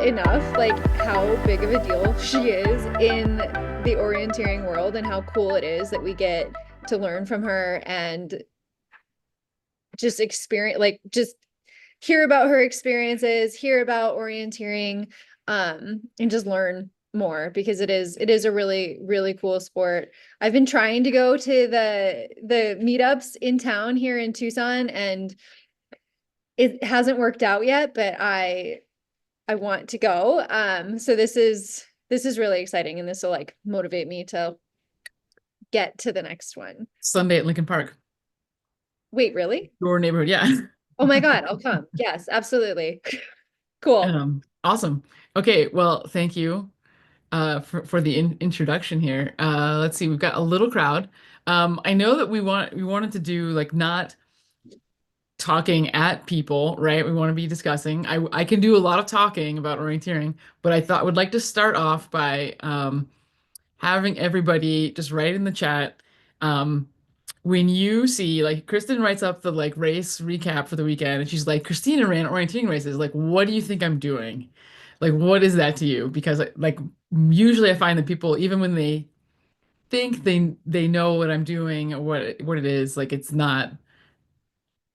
enough like how big of a deal she is in the orienteering world and how cool it is that we get to learn from her and just experience, like just hear about her experiences, hear about orienteering, and just learn more because it is a really, really cool sport. I've been trying to go to the meetups in town here in Tucson, and it hasn't worked out yet, but I want to go. So this is really exciting, and this will like motivate me to get to the next one. Sunday at Lincoln Park, Wait, really? your neighborhood. Yeah. Oh my God, I'll come. Yes, absolutely. Cool. Awesome. Okay, well, thank you for the introduction here. Let's see, we've got a little crowd. I know that we wanted to do like not talking at people, right? We want to be discussing. I can do a lot of talking about orienteering, but I thought would like to start off by having everybody just write in the chat. When you see like Kristen writes up the like race recap for the weekend and she's like, Christina ran orienteering races. Like, what do you think I'm doing? Like, what is that to you? Because like usually I find that people, even when they think they know what I'm doing or what it is, like it's not,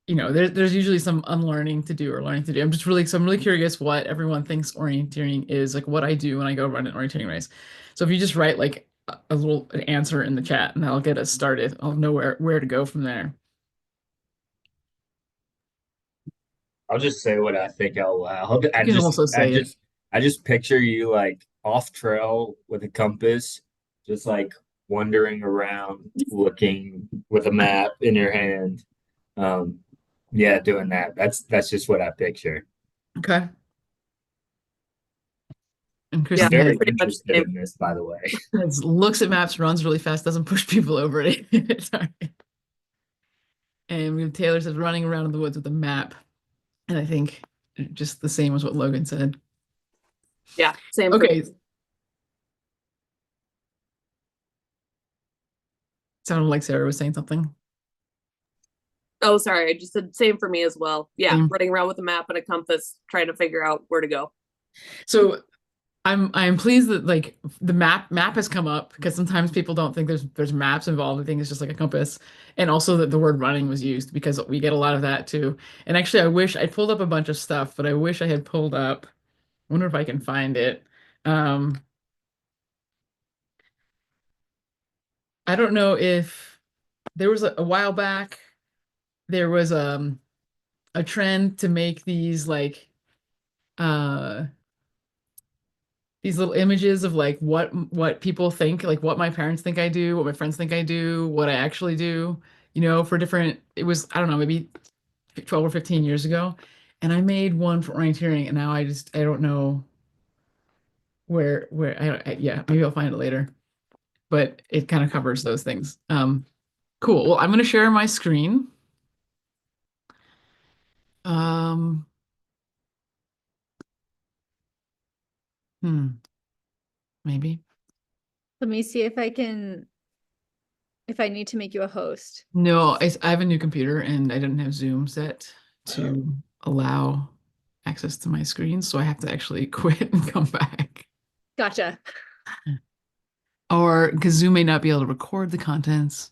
there's usually some unlearning to do or learning to do. I'm really curious what everyone thinks orienteering is, like what I do when I go run an orienteering race. So if you just write like a little an answer in the chat and that'll get us started. I'll know where to go from there. I'll just say what I think out loud. You can also say it. I just picture you like off trail with a compass, just like wandering around, looking with a map in your hand. Um, yeah, doing that. That's just what I picture. Okay. And I'm Yeah, Kristen very pretty much interested same. in this, by the way. looks at maps, runs really fast, doesn't push people over it. Sorry. And we have Taylor says running around in the woods with a map. And I think just the same as what Logan said. Yeah, same for Okay. Sounded like Sarah was saying something. Oh, sorry. I just said same for me as well. Yeah, Same. running around with a map and a compass, trying to figure out where to go. So I'm pleased that like the map has come up because sometimes people don't think there's maps involved. I think it's just like a compass. And also that the word running was used because we get a lot of that too. And actually I wish I pulled up a bunch of stuff, but I wish I had pulled up. I wonder if I can find it. Um, I don't know if there was a while back there was a trend to make uh these little images of like what people think, like what my parents think I do, what my friends think I do, what I actually do, for different, it was, I don't know, maybe 12 or 15 years ago. And I made one for orienteering and now I don't know where yeah, maybe I'll find it later. But it kind of covers those things. Cool. Well, I'm going to share my screen. Um, Maybe. Let me see if I need to make you a host. No, I have a new computer and I didn't have Zoom set to allow access to my screen, so I have to actually quit and come back. Gotcha. Or because Zoom may not be able to record the contents,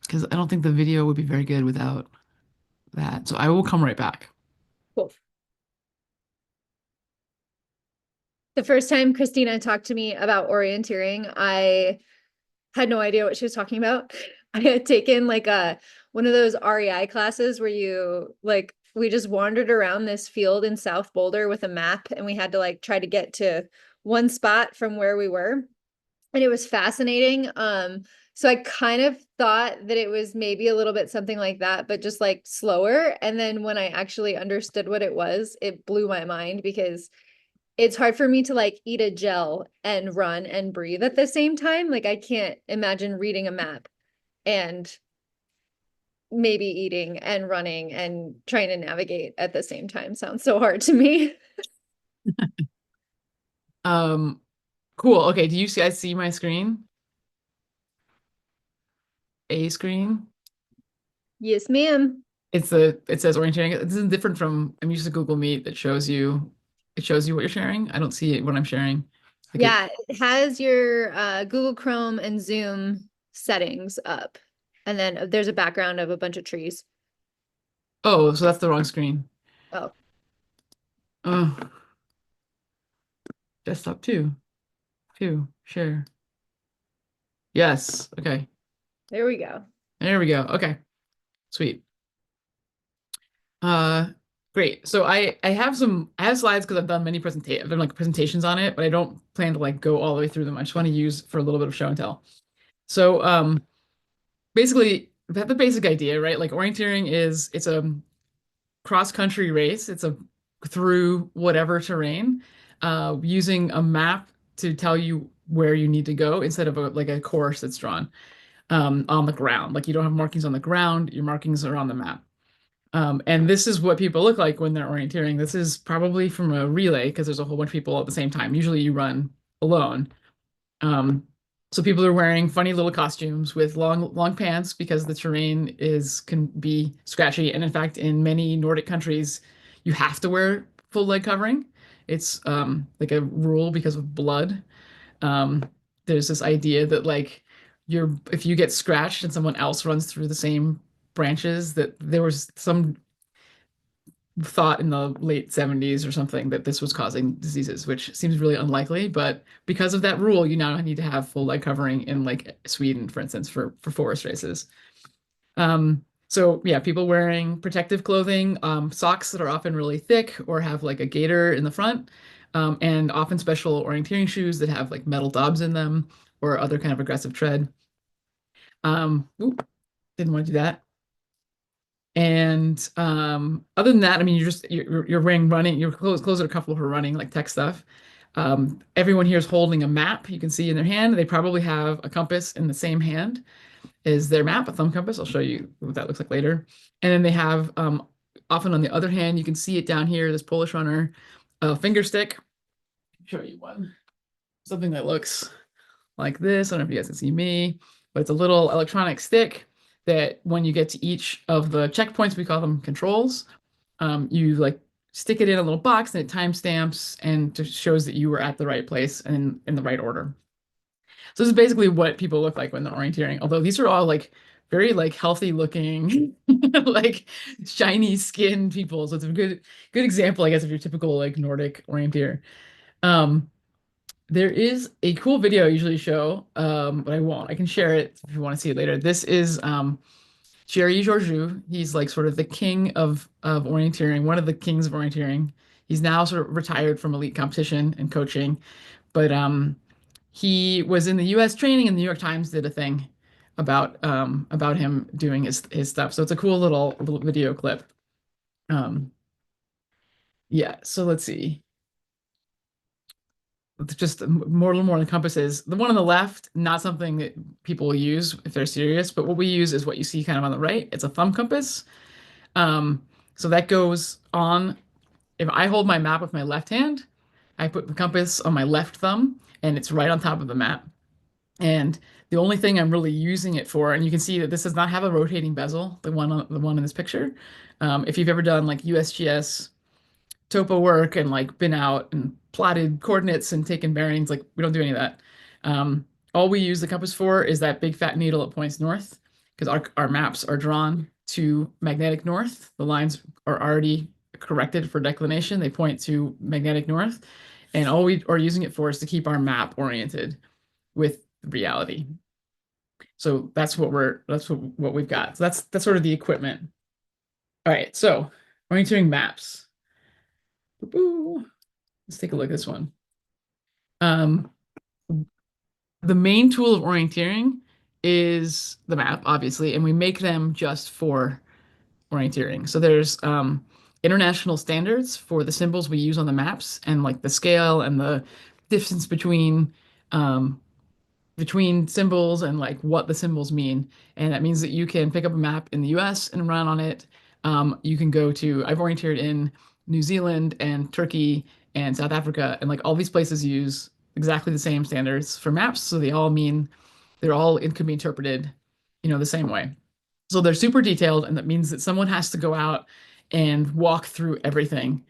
because I don't think the video would be very good without that. So I will come right back. Cool. The first time Christina talked to me about orienteering, I had no idea what she was talking about. I had taken like one of those REI classes where we just wandered around this field in South Boulder with a map and we had to like try to get to one spot from where we were. And it was fascinating. So I kind of thought that it was maybe a little bit something like that, but just like slower. And then when I actually understood what it was, it blew my mind because it's hard for me to like eat a gel and run and breathe at the same time. Like I can't imagine reading a map and maybe eating and running and trying to navigate at the same time. Sounds so hard to me. Cool. Okay, do you guys see my screen? A screen? Yes, ma'am. It says orienteering. This is different from, I'm used to Google Meet that shows you it shows you what you're sharing. I don't see it when I'm sharing. Yeah, it has your Google Chrome and Zoom settings up. And then there's a background of a bunch of trees. Oh, so that's the wrong screen. Oh, Oh, desktop two, share. Yes. Okay. there we go. There we go. Okay. Sweet. Uh, great. So I have slides because I've done I've done like presentations on it, but I don't plan to like go all the way through them. I just want to use for a little bit of show and tell. So basically the basic idea, right? Like orienteering it's a cross-country race. It's a through whatever terrain, using a map to tell you where you need to go instead of like a course that's drawn on the ground. Like you don't have markings on the ground, your markings are on the map. And this is what people look like when they're orienteering. This is probably from a relay because there's a whole bunch of people at the same time. Usually you run alone. Um, so people are wearing funny little costumes with long pants because the terrain can be scratchy. And in fact, in many Nordic countries, you have to wear full leg covering. It's like a rule because of blood. Um, there's this idea that like if you get scratched and someone else runs through the same branches, that there was some thought in the late 70s or something that this was causing diseases, which seems really unlikely. But because of that rule, you now need to have full leg covering in like Sweden, for instance, for forest races. So yeah, people wearing protective clothing, socks that are often really thick or have like a gaiter in the front, and often special orienteering shoes that have like metal dobs in them or other kind of aggressive tread. Oop, didn't want to do that. And other than that, I mean, you're wearing running, your clothes are comfortable for running, like tech stuff. Everyone here is holding a map you can see in their hand. They probably have a compass in the same hand as their map, a thumb compass. I'll show you what that looks like later. And then they have, often on the other hand, you can see it down here, this Polish runner, a finger stick. Show you one. Something that looks like this. I don't know if you guys can see me, but it's a little electronic stick that when you get to each of the checkpoints, we call them controls, you like stick it in a little box and it timestamps and just shows that you were at the right place and in the right order. So this is basically what people look like when they're orienteering, although these are all like very like healthy looking, like shiny skinned people. So it's a good example, I guess, of your typical like Nordic orienteer. Um, there is a cool video I usually show, but I won't. I can share it if you want to see it later. This is Jerry Georgiou. He's like sort of the king of orienteering, one of the kings of orienteering. He's now sort of retired from elite competition and coaching, but he was in the U.S. training, and the New York Times did a thing about him doing his stuff. So it's a cool little video clip. Yeah. So let's see. Just a little more on the compasses. The one on the left, not something that people will use if they're serious, but what we use is what you see kind of on the right. It's a thumb compass. So that goes on. If I hold my map with my left hand, I put the compass on my left thumb, and it's right on top of the map. And the only thing I'm really using it for, and you can see that this does not have a rotating bezel, the one in this picture. If you've ever done like USGS topo work and like been out and plotted coordinates and taken bearings, like we don't do any of that. All we use the compass for is that big fat needle that points north, because our maps are drawn to magnetic north. The lines are already corrected for declination. They point to magnetic north. And all we are using it for is to keep our map oriented with reality. So that's what we've got. So that's sort of the equipment. All right, so orienteering maps. Boo-boo. Let's take a look at this one. The main tool of orienteering is the map, obviously, and we make them just for orienteering. So there's international standards for the symbols we use on the maps, and like the scale and the distance between symbols and like what the symbols mean. And that means that you can pick up a map in the US and run on it. You can I've orienteered in New Zealand and Turkey and South Africa, and like all these places use exactly the same standards for maps. So it can be interpreted, the same way. So they're super detailed, and that means that someone has to go out and walk through everything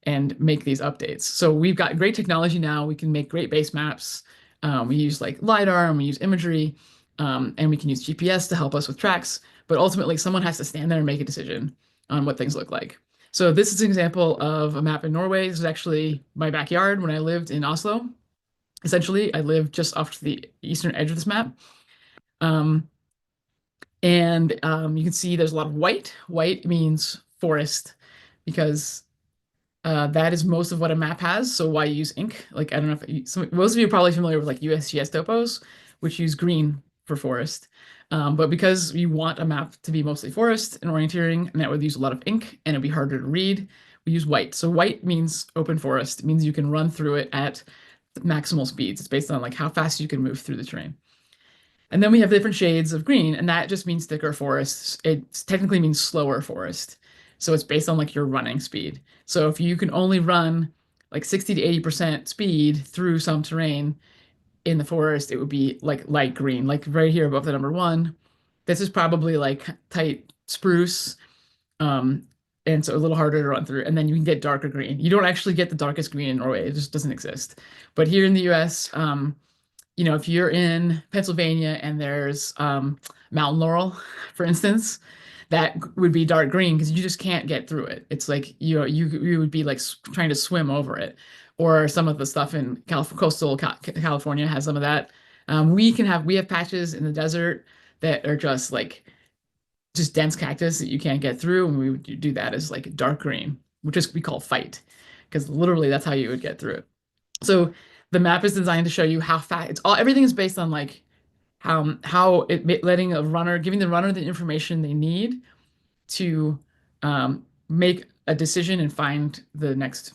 and make these updates. So we've got great technology now. We can make great base maps. We use like LiDAR and we use imagery, and we can use GPS to help us with tracks. But ultimately, someone has to stand there and make a decision on what things look like. So this is an example of a map in Norway. This is actually my backyard when I lived in Oslo. Essentially, I lived just off to the eastern edge of this map. You can see there's a lot of white. White means forest because that is most of what a map has. So why use ink? Like, I don't know if most of you are probably familiar with like USGS topos, which use green for forest. But because you want a map to be mostly forest and orienteering, and that would use a lot of ink and it'd be harder to read, we use white. So white means open forest. It means you can run through it at maximal speeds. It's based on like how fast you can move through the terrain. And then we have different shades of green, and that just means thicker forests. It technically means slower forest. So it's based on like your running speed. So if you can only run like 60 to 80% speed through some terrain in the forest, it would be like light green, like right here above the number 1. This is probably like tight spruce. And so a little harder to run through. And then you can get darker green. You don't actually get the darkest green in Norway. It just doesn't exist. But here in the US, if you're in Pennsylvania and there's mountain laurel, for instance, that would be dark green because you just can't get through it. It's like you would be like trying to swim over it. Or some of the stuff in coastal California has some of that. We have patches in the desert that are just dense cactus that you can't get through, and we would do that as like dark green, which is we call fight, because literally that's how you would get through it. So the map is designed to show you how fast everything is based on like how giving the runner the information they need to make a decision and find the next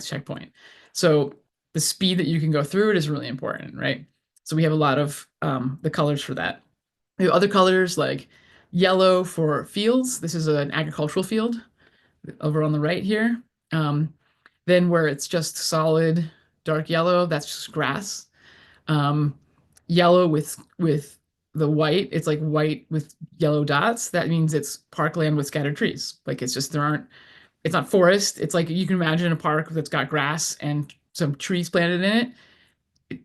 checkpoint. So the speed that you can go through it is really important, right? So we have a lot of the colors for that. We have other colors like yellow for fields. This is an agricultural field over on the right here. Then where it's just solid dark yellow, that's just grass. Yellow with the white, it's like white with yellow dots. That means it's parkland with scattered trees. Like it's not forest. It's like you can imagine a park that's got grass and some trees planted in it.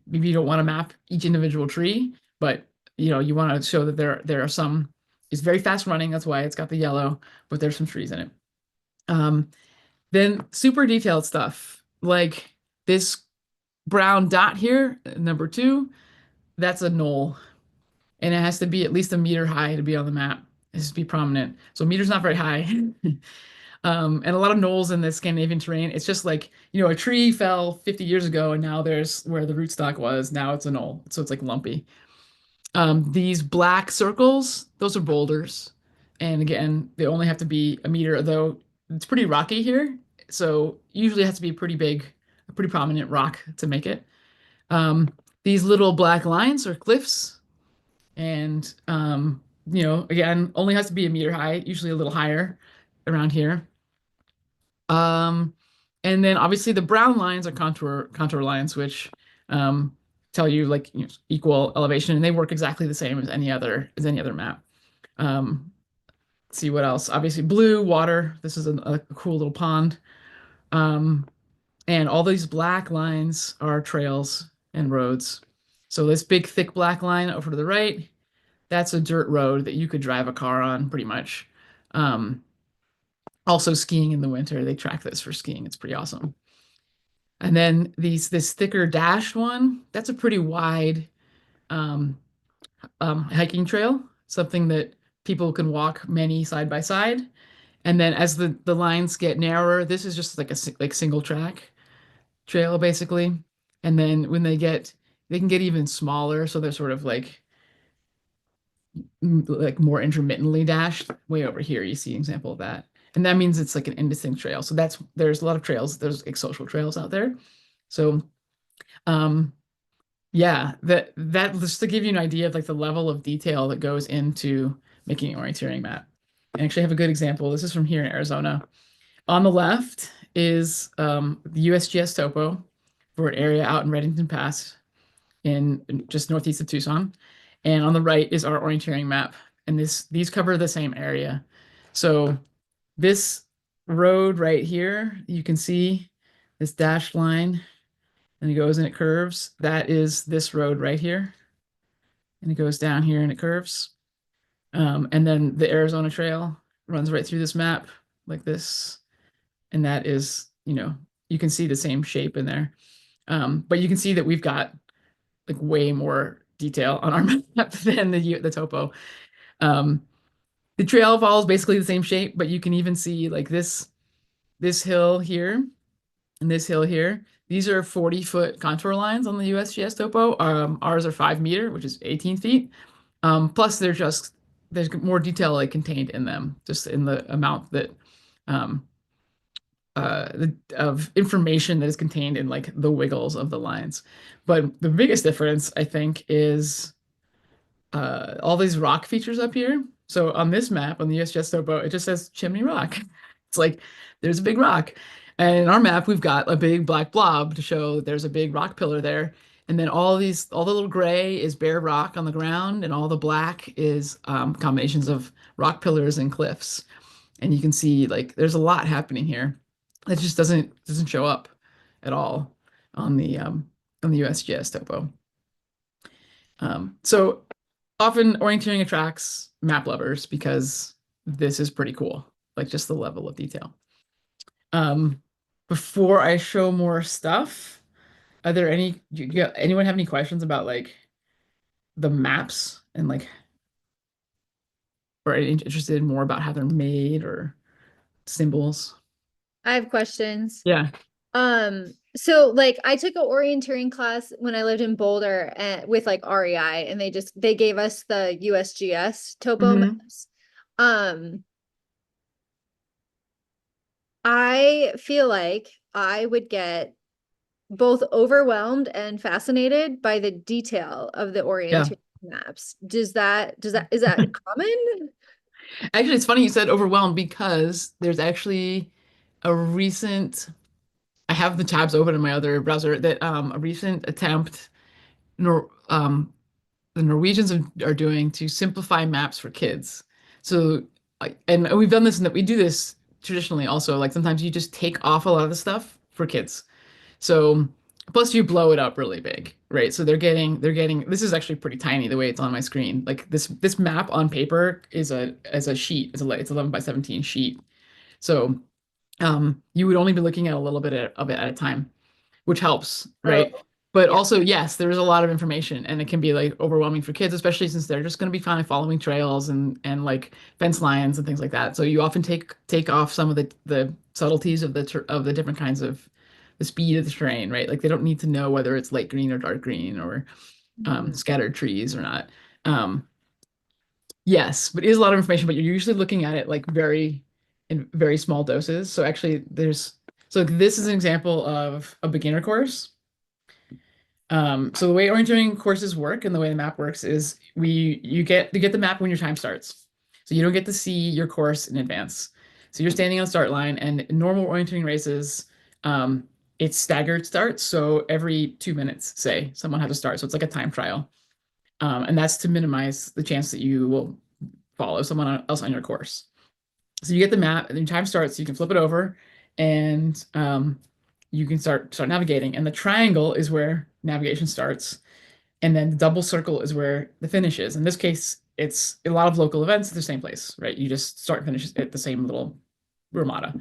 Maybe you don't want to map each individual tree, but you want to show that there are some. It's very fast running. That's why it's got the yellow, but there's some trees in it. Then super detailed stuff like this brown dot here, number 2, that's a knoll. And it has to be at least a meter high to be on the map. It has to be prominent. So meter's not very high. And a lot of knolls in the Scandinavian terrain, it's just like, a tree fell 50 years ago and now there's where the rootstock was. Now it's a knoll. So it's like lumpy. These black circles, those are boulders. And again, they only have to be a meter, though it's pretty rocky here. So usually it has to be a pretty prominent rock to make it. These little black lines are cliffs. And, again, only has to be a meter high, usually a little higher around here. And then obviously the brown lines are contour lines, which tell you equal elevation, and they work exactly the same as any other map. Let's see what else. Obviously blue, water. This is a cool little pond. And all these black lines are trails and roads. So this big thick black line over to the right, that's a dirt road that you could drive a car on pretty much. Also skiing in the winter, they track this for skiing. It's pretty awesome. And then this thicker dashed one, that's a pretty wide hiking trail, something that people can walk many side by side. And then as the lines get narrower, this is just like a single track trail basically. And then when they can get even smaller, so they're sort of like more intermittently dashed. Way over here, you see an example of that. And that means it's like an indistinct trail. So there's a lot of trails. There's like social trails out there. So, yeah, that just to give you an idea of like the level of detail that goes into making an orienteering map. I actually have a good example. This is from here in Arizona. On the left is the USGS topo for an area out in Reddington Pass in just northeast of Tucson. And on the right is our orienteering map. And these cover the same area. So this road right here, you can see this dashed line, and it goes and it curves. That is this road right here, and it goes down here and it curves. And then the Arizona Trail runs right through this map like this, and that is, you can see the same shape in there. But you can see that we've got like way more detail on our map than the topo. Um, the trail follows basically the same shape, but you can even see like this hill here and this hill here. These are 40-foot contour lines on the USGS topo. Ours are 5 meter, which is 18 feet. Plus, there's more detail like contained in them, just in the amount that um, of information that is contained in like the wiggles of the lines. But the biggest difference, I think, is all these rock features up here. So on this map, on the USGS topo, it just says Chimney Rock. It's like there's a big rock. And in our map, we've got a big black blob to show that there's a big rock pillar there. And then all the little gray is bare rock on the ground, and all the black is combinations of rock pillars and cliffs. And you can see like there's a lot happening here that just doesn't show up at all on the USGS topo. So often orienteering attracts map lovers because this is pretty cool, like just the level of detail. Before I show more stuff, are there anyone have any questions about like the maps and like, or interested more about how they're made or symbols? I have questions. Yeah. So like I took an orienteering class when I lived in Boulder with like REI, and they gave us the USGS topo Mhm. maps. I feel like I would get both overwhelmed and fascinated by the detail of the Yeah. orienteering maps. Is that common? Actually, it's funny you said overwhelmed because there's actually a recent, I have the tabs open in my other browser that a recent attempt Nor the Norwegians are doing to simplify maps for kids. So, and we've done this and that we do this traditionally also. Like sometimes you just take off a lot of the stuff for kids. So plus you blow it up really big, right? So they're getting this is actually pretty tiny the way it's on my screen. Like this map on paper is a sheet. It's 11 by 17 sheet. So you would only be looking at a little bit of it at a time, which helps, right? Oh, But yeah. also, yes, there's a lot of information, and it can be like overwhelming for kids, especially since they're just going to be kind of following trails and like fence lines and things like that. So you often take off some of the subtleties of the different kinds of the speed of the terrain, right? Like they don't need to know whether it's light green or dark green or Mhm. scattered trees or not. Um, yes, but it is a lot of information, but you're usually looking at it like in very small doses. So actually, so this is an example of a beginner course. So the way orienteering courses work and the way the map works is you get the map when your time starts. So you don't get to see your course in advance. So you're standing on the start line, and in normal orienteering races, it's staggered starts. So every 2 minutes, say, someone has to start. So it's like a time trial. And that's to minimize the chance that you will follow someone else on your course. So you get the map, and your time starts. You can flip it over, and you can start navigating. And the triangle is where navigation starts, and then the double circle is where the finish is. In this case, it's a lot of local events at the same place, right? You just start and finish at the same little ramada.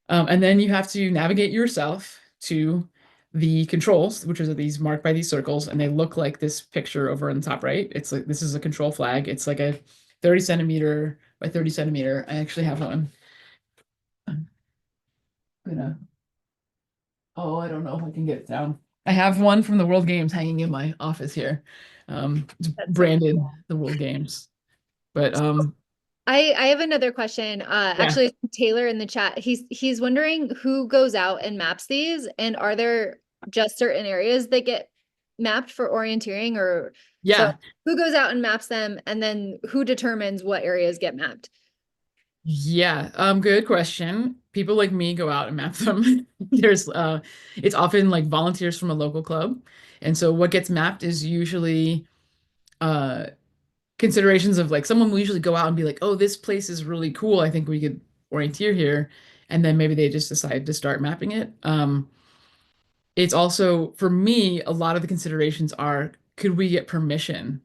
And then you have to navigate yourself to the controls, which are these marked by these circles, and they look like this picture over in the top right. It's like this is a control flag. It's like a 30 centimeter by 30 centimeter. I actually have one. I'm gonna, oh, I don't know if I can get it down. I have one from the World Games hanging in my office here. It's That's so branded cool. the World Games. But I have another question. yeah. Actually, Taylor in the chat, he's wondering who goes out and maps these, and are there just certain areas that get mapped for orienteering, or so Yeah. who goes out and maps them, and then who determines what areas get mapped? Yeah, good question. People like me go out and map them. There's it's often like volunteers from a local club. And so what gets mapped is usually uh considerations of like someone will usually go out and be like, "Oh, this place is really cool. I think we could orienteer here, and then maybe they just decide to start mapping it. It's also, for me, a lot of the considerations are, could we get permission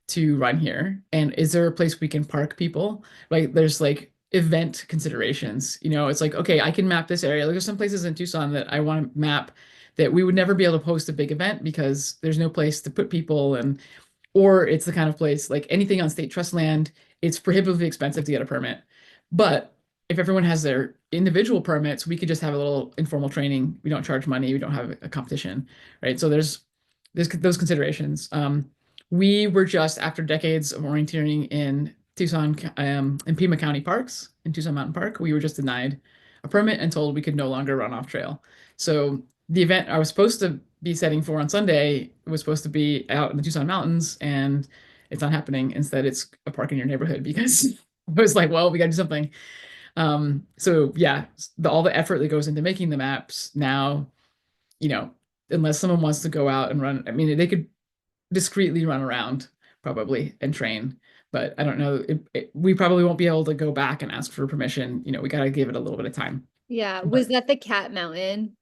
to run here? And is there a place we can park people? Like there's like event considerations, it's like, okay, I can map this area. Like there's some places in Tucson that I want to map that we would never be able to host a big event because there's no place to put people, and or it's the kind of place like anything on state trust land, it's prohibitively expensive to get a permit. But if everyone has their individual permits, we could just have a little informal training. We don't charge money. We don't have a competition, right? So there's those considerations. We were just, after decades of orienteering in Tucson, in Pima County parks, in Tucson Mountain Park, we were just denied a permit and told we could no longer run off trail. So the event I was supposed to be setting for on Sunday was supposed to be out in the Tucson mountains, and it's not happening. Instead, it's a park in your neighborhood because I was like, well, we got to do something. So yeah, all the effort that goes into making the maps now, unless someone wants to go out and run, I mean, they could discreetly run around probably and train, but I don't know. We probably won't be able to go back and ask for permission. We got to give it a little bit of time. Yeah. Was that the Cat Mountain?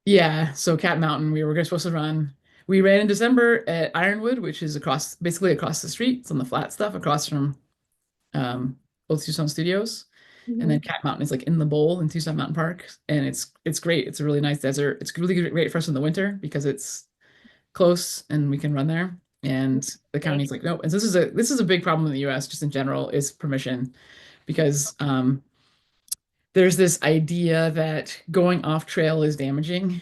Yeah. So Cat Mountain, we were supposed to run. We ran in December at Ironwood, which is basically across the street. It's on the flat stuff across from Old Tucson Studios. And then Cat Mountain is like in the bowl in Tucson Mountain Park. And it's great. It's a really nice desert. It's really great for us in the winter because it's close and we can run there. And the county's like, no. And this is a big problem in the US just in general, is permission, because there's this idea that going off trail is damaging,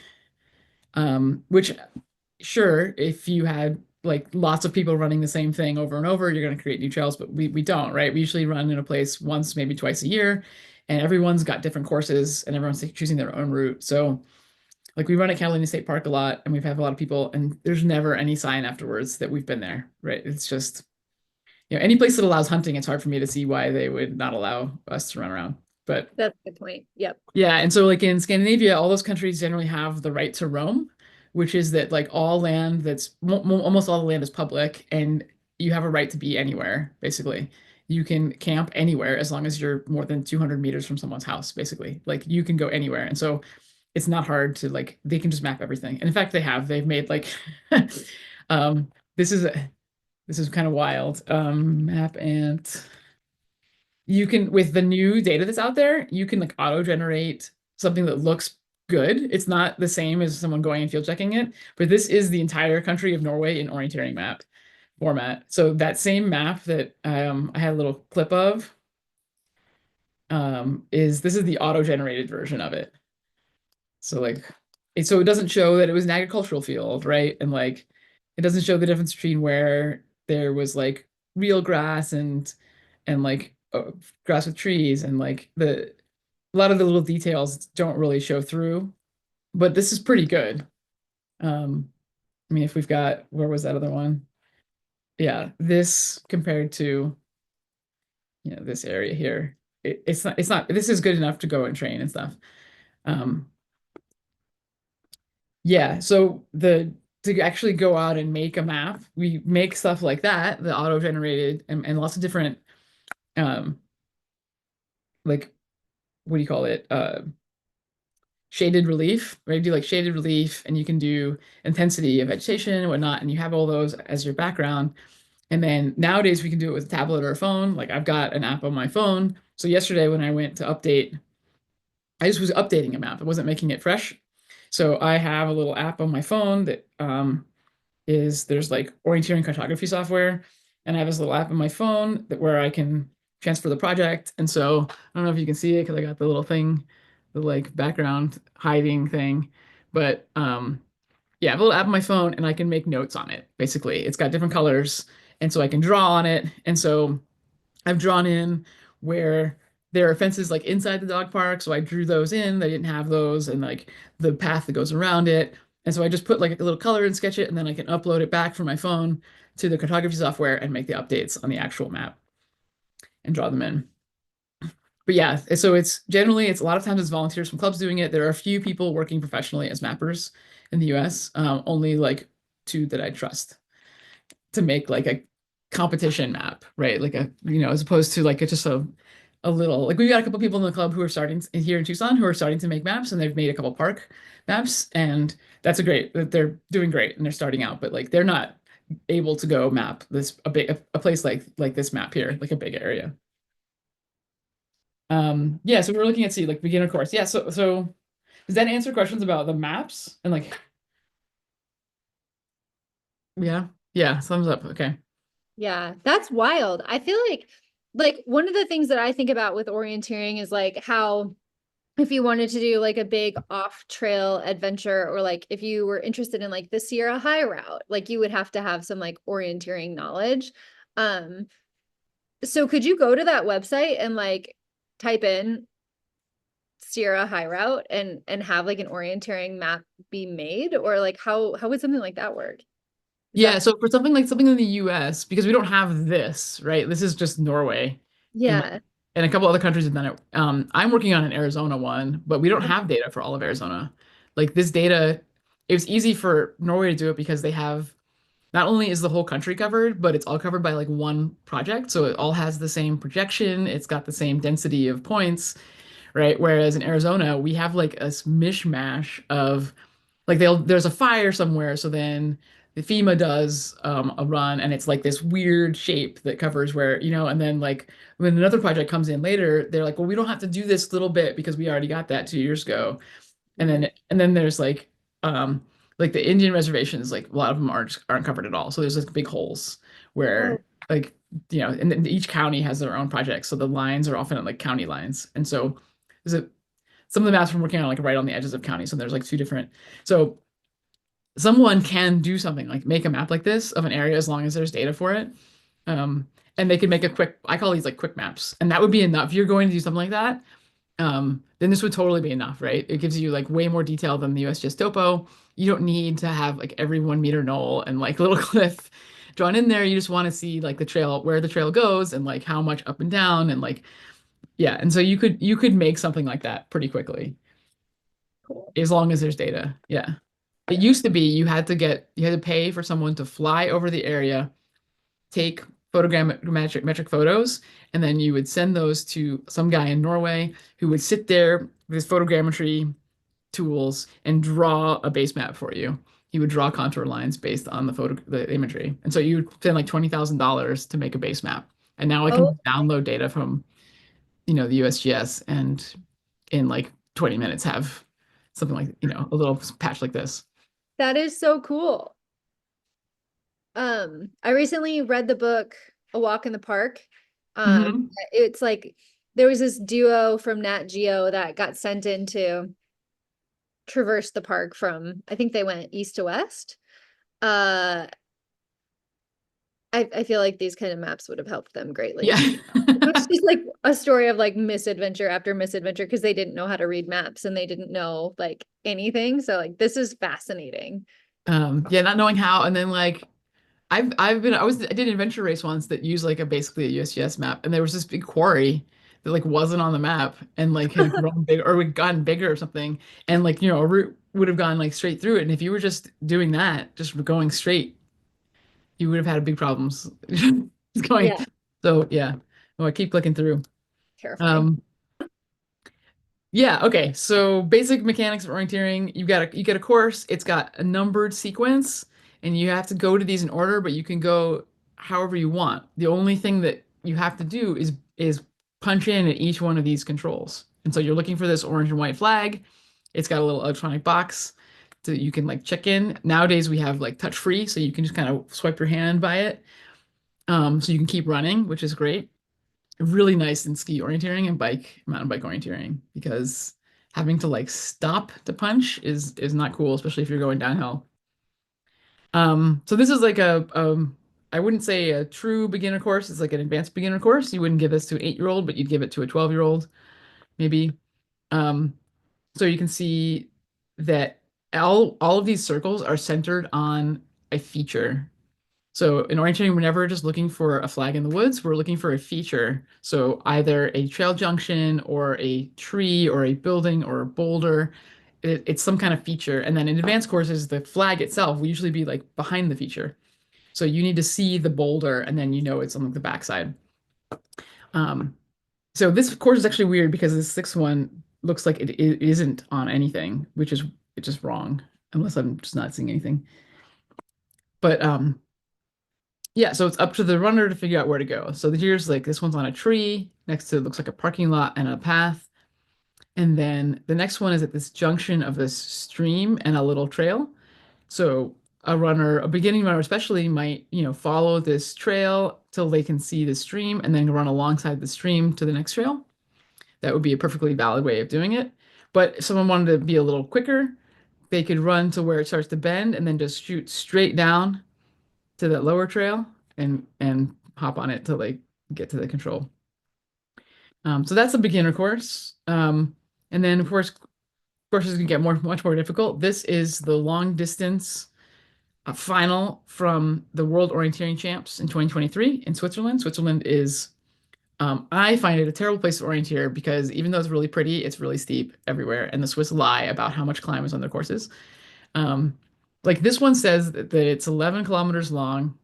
which sure, if you had like lots of people running the same thing over and over, you're going to create new trails, but we don't, right? We usually run in a place once, maybe twice a year, and everyone's got different courses and everyone's choosing their own route. So like we run at Catalina State Park a lot and we've had a lot of people, and there's never any sign afterwards that we've been there, right? It's just, any place that allows hunting, it's hard for me to see why they would not allow us to run around. But that's a good point. Yep. Yeah. And so like in Scandinavia, all those countries generally have the right to roam, which is that like all land almost all the land is public, and you have a right to be anywhere, basically. You can camp anywhere as long as you're more than 200 meters from someone's house, basically. Like you can go anywhere. And so it's not hard to like, they can just map everything. And in fact, they've made like, this is kind of wild. Map, and you can, with the new data that's out there, you can like auto generate something that looks good. It's not the same as someone going and field checking it, but this is the entire country of Norway in orienteering map format. So that same map that I had a little clip of this is the auto-generated version of it. So like it doesn't show that it was an agricultural field, right? And like it doesn't show the difference between where there was like real grass and like grass with trees, and like a lot of the little details don't really show through, but this is pretty good. I mean, if we've got, where was that other one? Yeah, this compared to, this area here, it's not, this is good enough to go and train and stuff. Yeah, so to actually go out and make a map, we make stuff like that, the auto-generated, and lots of different, like, what do you call it? Shaded relief, right? You do like shaded relief, and you can do intensity of vegetation and whatnot, and you have all those as your background. And then nowadays we can do it with a tablet or a phone. Like I've got an app on my phone. So yesterday when I went to update, I just was updating a map. I wasn't making it fresh. So I have a little app on my phone that there's like orienteering cartography software. And I have this little app on my phone where I can transfer the project. And so I don't know if you can see it because I got the little thing, the like background hiding thing. But yeah, I have a little app on my phone and I can make notes on it. Basically, it's got different colors. And so I can draw on it. And so I've drawn in where there are fences like inside the dog park. So I drew those in. They didn't have those, and like the path that goes around it. And so I just put like a little color and sketch it, and then I can upload it back from my phone to the cartography software and make the updates on the actual map and draw them in. But yeah, so it's a lot of times it's volunteers from clubs doing it. There are a few people working professionally as mappers in the US, only like 2 that I trust to make like a competition map, right? Like as opposed to like just a a little like we've got a couple people in the club who are starting here in Tucson who are starting to make maps, and they've made a couple park maps, and that's a great they're doing great and they're starting out, but like they're not able to go map this a place like this map here, like a big area. Yeah, so we're looking at see like beginner course. Yeah, so does that answer questions about the maps and like yeah, yeah, thumbs up. Okay. Yeah, that's wild. I feel like one of the things that I think about with orienteering is like how if you wanted to do like a big off trail adventure, or like if you were interested in like the Sierra High route, like you would have to have some like orienteering knowledge. Um, so could you go to that website and like type in Sierra High route and have like an orienteering map be made, or like how would something like that work? Is Yeah, that so for something in the US, because we don't have this, right? This is just Norway. And like yeah. and a couple other countries have done it. I'm working on an Arizona one, but we don't have data for all of Arizona. Like this data, it was easy for Norway to do it because they have not only is the whole country covered, but it's all covered by like one project. So it all has the same projection, it's got the same density of points, right? Whereas in Arizona, we have like a mishmash of like there's a fire somewhere, so then the FEMA does a run and it's like this weird shape that covers where, and then like when another project comes in later, they're like, well, we don't have to do this little bit because we already got that 2 years ago. And then there's like the Indian reservations, like a lot of them aren't covered at all. So there's like big holes Oh, where like and then each county has their own project. So the lines are often like county lines. And so there's a some of the maps we're working on like right on the edges of counties. So there's like two different. So someone can do something like make a map like this of an area as long as there's data for it. And they can make a quick, I call these like quick maps. And that would be enough. If you're going to do something like that, then this would totally be enough, right? It gives you like way more detail than the USGS topo. You don't need to have like every 1 meter knoll and like little cliff drawn in there. You just want to see like the trail, where the trail goes and like how much up and down and like, yeah. And so you could make something like that pretty quickly cool. as long as there's data. Yeah. It used to be you had to pay for someone to fly over the area, take photogrammetric photos, and then you would send those to some guy in Norway who would sit there with his photogrammetry tools and draw a base map for you. He would draw contour lines based on the imagery. And so you would spend like $20,000 to make a base map. And now I Oh, can download data from, the USGS and in like 20 minutes have something like, a little patch like this. that is so cool. I recently read the book A Walk in the Park. Mhm. It's like there was this duo from Nat Geo that got sent in to traverse the park from, I think they went east to west. Uh, I feel like these kind of maps would have helped them greatly. Yeah. It's just like a story of like misadventure after misadventure because they didn't know how to read maps and they didn't know like anything. So like this is fascinating. Yeah, not knowing how, and then like I did an adventure race once that used like basically a USGS map, and there was this big quarry that like wasn't on the map and like had grown big or had gotten bigger or something, and like a route would have gone like straight through it, and if you were just doing that, just going straight, you would have had big problems. Just going. Yeah, So yeah, oh, I keep clicking through. terrifying. Um, Yeah, okay. So basic mechanics of orienteering, you get a course, it's got a numbered sequence, and you have to go to these in order, but you can go however you want. The only thing that you have to do is punch in at each one of these controls. And so you're looking for this orange and white flag. It's got a little electronic box so you can like check in. Nowadays we have like touch free, so you can just kind of swipe your hand by it. So you can keep running, which is great. Really nice in ski orienteering and mountain bike orienteering, because having to like stop to punch is not cool, especially if you're going downhill. So this is like I wouldn't say a true beginner course. It's like an advanced beginner course. You wouldn't give this to an 8-year-old, but you'd give it to a 12-year-old, maybe. Um, so you can see that all of these circles are centered on a feature. So in orienteering, we're never just looking for a flag in the woods. We're looking for a feature. So either a trail junction or a tree or a building or a boulder. It's some kind of feature. And then in advanced courses, the flag itself will usually be like behind the feature. So you need to see the boulder and then it's on like the backside. Um, So this course is actually weird because the sixth one looks like it isn't on anything, which is it's just wrong, unless I'm just not seeing anything. But yeah, so it's up to the runner to figure out where to go. So here's like this one's on a tree next to looks like a parking lot and a path. And then the next one is at this junction of this stream and a little trail. So a runner, a beginning runner especially, might, follow this trail till they can see the stream and then run alongside the stream to the next trail. That would be a perfectly valid way of doing it. But if someone wanted to be a little quicker, they could run to where it starts to bend and then just shoot straight down to that lower trail and hop on it till they get to the control. So that's the beginner course. And then of course courses can get much more difficult. This is the long distance final from the World Orienteering Champs in 2023 in Switzerland. Switzerland is, I find it a terrible place to orienteer because even though it's really pretty, it's really steep everywhere, and the Swiss lie about how much climb is on their courses. Um, like this one says that it's 11 kilometers long,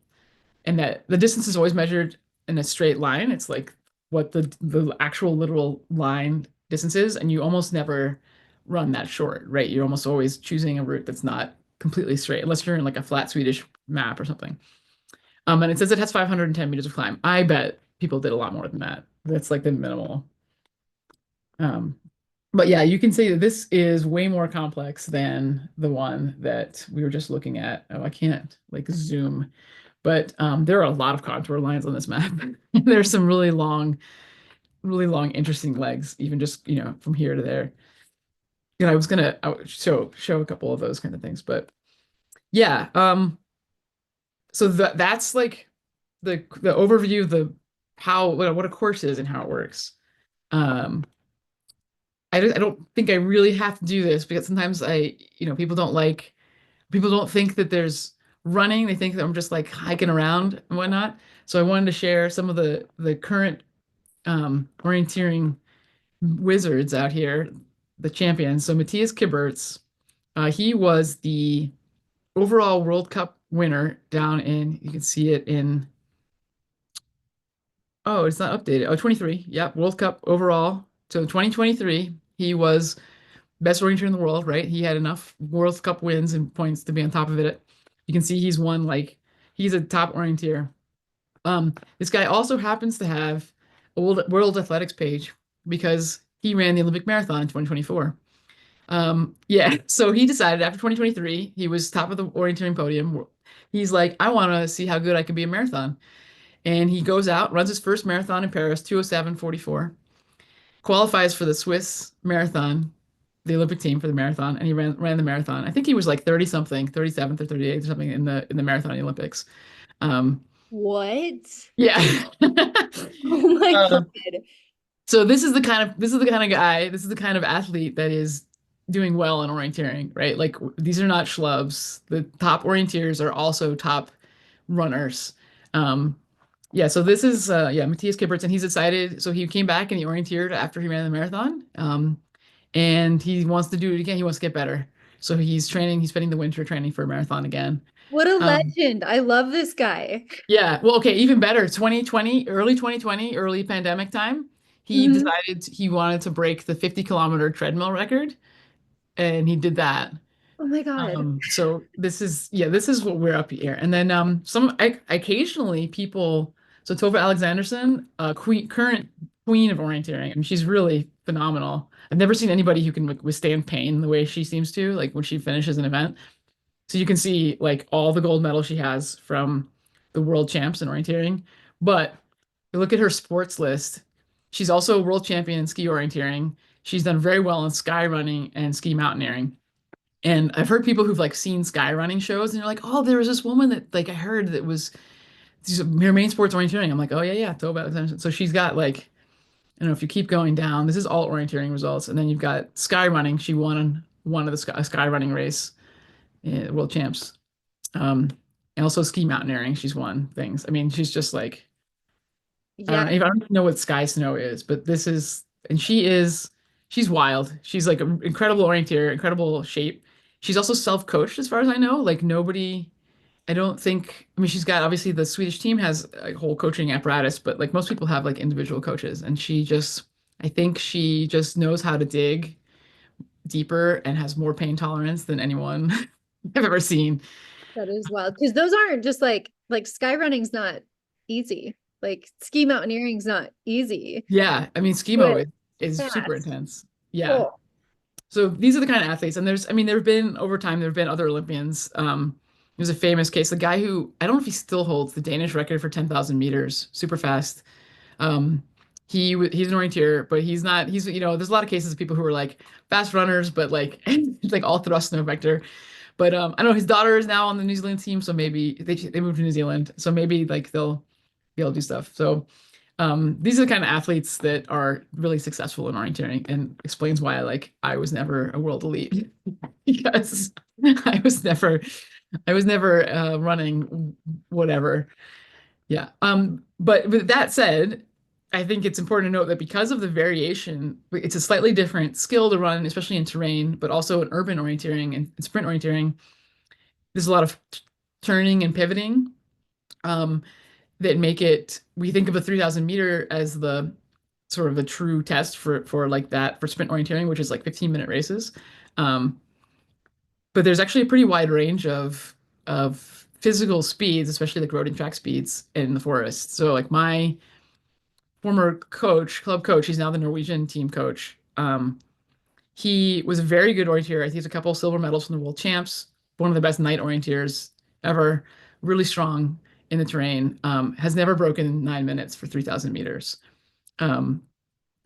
and that the distance is always measured in a straight line. It's like what the actual literal line distance is, and you almost never run that short, right? You're almost always choosing a route that's not completely straight, unless you're in like a flat Swedish map or something. And it says it has 510 meters of climb. I bet people did a lot more than that. That's like the minimal. Um, but yeah, you can see that this is way more complex than the one that we were just looking at. Oh, I can't like zoom, but there are a lot of contour lines on this map. There's some really long, interesting legs, even just, from here to there. I was gonna show a couple of those kind of things, but yeah, so that's like the overview of the how what a course is and how it works. Um, I don't think I really have to do this because sometimes people don't think that there's running. They think that I'm just like hiking around and whatnot. So I wanted to share some of the current orienteering wizards out here, the champions. So Matthias Kiberts, he was the overall World Cup winner down in, you can see it in, oh, it's not updated. Oh, 23. Yep, World Cup overall. So 2023, he was best orienteer in the world, right? He had enough World Cup wins and points to be on top of it. You can see he's won like he's a top orienteer. This guy also happens to have a World Athletics page because he ran the Olympic marathon in 2024. Yeah, so he decided after 2023, he was top of the orienteering podium. He's like, I want to see how good I can be a marathon. And he goes out, runs his first marathon in Paris, 2:07:44, qualifies for the Swiss marathon, the Olympic team for the marathon, and he ran the marathon. I think he was like 30 something, 37th or 38th or something in the marathon Olympics. What? Yeah. Oh my Um, God. so this is the kind of guy, this is the kind of athlete that is doing well in orienteering, right? Like these are not schlubs. The top orienteers are also top runners. Um, yeah, so this is Matthias Kippertz, and he's decided. So he came back and he orienteered after he ran the marathon, and he wants to do it again. He wants to get better. So he's training. He's spending the winter training for a marathon again. What a Um, legend. I love this guy. yeah, well, okay, even better. 2020, early pandemic time, he Mhm. decided he wanted to break the 50-kilometer treadmill record, and he did that. Oh my God. So this is what we're up here. And then occasionally people, so Tova Alexanderson, current queen of orienteering. I mean, she's really phenomenal. I've never seen anybody who can like, withstand pain the way she seems to, like when she finishes an event. So you can see like all the gold medals she has from the world champs in orienteering. But you look at her sports list, she's also a world champion in ski orienteering. She's done very well in sky running and ski mountaineering. And I've heard people who've like seen sky running shows and they're like, oh, there was this woman that like I heard that was her main sports orienteering. I'm like, oh yeah, Toba Alexander. So she's got like, I don't know if you keep going down, this is all orienteering results. And then you've got sky running. She won one of the sky running race, world champs. And also ski mountaineering. She's won things. I mean, she's just like, Yeah. I don't even know what sky snow is, but this is, and she's wild. She's like an incredible orienteer, incredible shape. She's also self-coached as far as I know. Like nobody I don't think, I mean, she's got obviously the Swedish team has a whole coaching apparatus, but like most people have like individual coaches, and I think she just knows how to dig deeper and has more pain tolerance than anyone I've ever seen. That is wild. Because those aren't just like sky running's not easy. Like ski mountaineering's not easy. Yeah, I mean, skimo But is super fast. intense. Yeah. Oh, So these are the kind of athletes, and I mean, there have been over time, there have been other Olympians. There's a famous case, the guy who I don't know if he still holds the Danish record for 10,000 meters, super fast. Um, he's an orienteer, but he's not. He's there's a lot of cases of people who are like fast runners, but like like all thrust no vector. But I know his daughter is now on the New Zealand team, so maybe they moved to New Zealand, so maybe like they'll be able to do stuff. So these are the kind of athletes that are really successful in orienteering, and explains why I was never a world elite because I was never running whatever. Yeah. But with that said, I think it's important to note that because of the variation, it's a slightly different skill to run, especially in terrain, but also in urban orienteering and sprint orienteering. There's a lot of turning and pivoting. That make it, we think of a 3,000 meter as the sort of a true test for like that for sprint orienteering, which is like 15-minute races. Um, but there's actually a pretty wide range of physical speeds, especially like road and track speeds in the forest. So like my former coach, club coach, he's now the Norwegian team coach. He was a very good orienteer. I think he's a couple of silver medals from the world champs, one of the best night orienteers ever, really strong in the terrain, has never broken 9 minutes for 3,000 meters, um,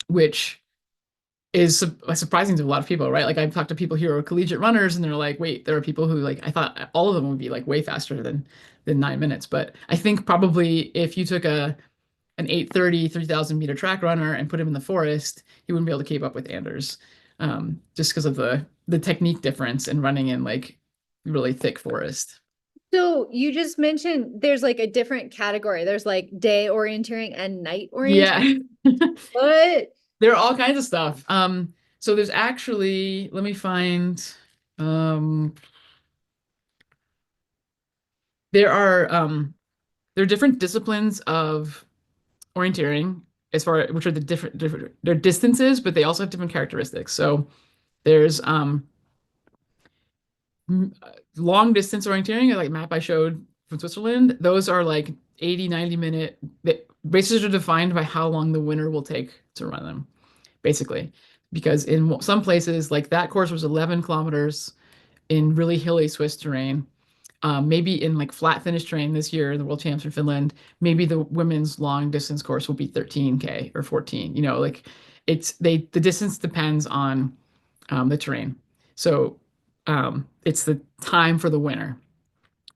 which is surprising to a lot of people, right? Like I've talked to people who are collegiate runners and they're like, wait, there are people who like, I thought all of them would be like way faster than 9 minutes. But I think probably if you took an 8:30 3,000 meter track runner and put him in the forest, he wouldn't be able to keep up with Anders, just because of the technique difference in running in like really thick forest. so you just mentioned there's like a different category. There's like day orienteering and night orienteering. Yeah, What? there are all kinds of stuff. So there's actually, let me find, um, there are there are different disciplines of orienteering as far which are the different their distances, but they also have different characteristics. So there's long distance orienteering, like map I showed from Switzerland. Those are like 80, 90-minute races are defined by how long the winner will take to run them, basically. Because in some places, like that course was 11 kilometers in really hilly Swiss terrain. Maybe in like flat finish terrain this year, the world champs in Finland, maybe the women's long distance course will be 13K or 14. Like the distance depends on the terrain. So it's the time for the winner.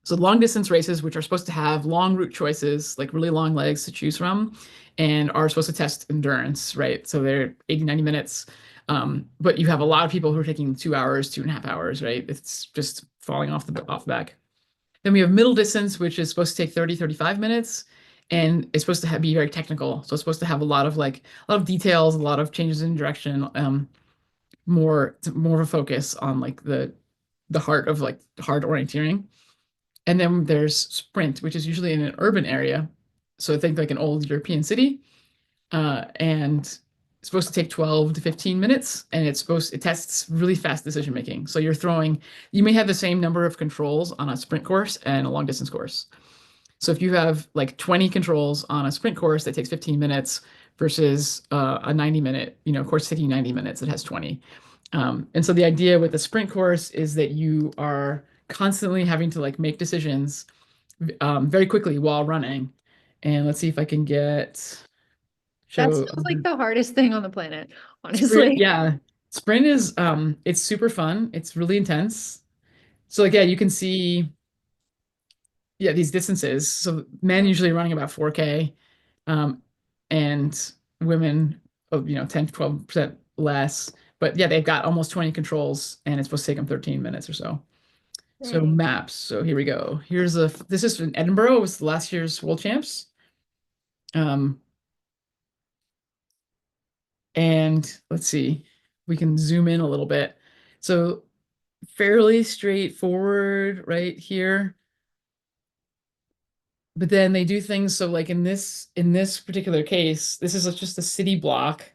So long distance races, which are supposed to have long route choices, like really long legs to choose from, and are supposed to test endurance, right? So they're 80, 90 minutes. But you have a lot of people who are taking 2 hours, 2.5 hours, right? It's just falling off the back. Then we have middle distance, which is supposed to take 30, 35 minutes. And it's supposed to be very technical. So it's supposed to have a lot of details, a lot of changes in direction, more of a focus on like the heart of like hard orienteering. And then there's sprint, which is usually in an urban area. So think like an old European city. And it's supposed to take 12 to 15 minutes, and it tests really fast decision making. So you may have the same number of controls on a sprint course and a long distance course. So if you have like 20 controls on a sprint course that takes 15 minutes versus a 90-minute, course taking 90 minutes, it has 20. And so the idea with the sprint course is that you are constantly having to like make decisions very quickly while running. And let's see if I can That show sounds like the hardest thing on the planet, sprint. honestly. Yeah. Sprint is it's super fun. It's really intense. So like yeah, you can see these distances. So men usually running about 4K, um, and women 10 to 12% less. But yeah, they've got almost 20 controls, and it's supposed to take them 13 minutes or so. So Dang. maps. So here we go. This is in Edinburgh. It was last year's world champs. Um, and let's see, we can zoom in a little bit. So fairly straightforward right here. but then they do things. So like in this particular case, this is just a city block.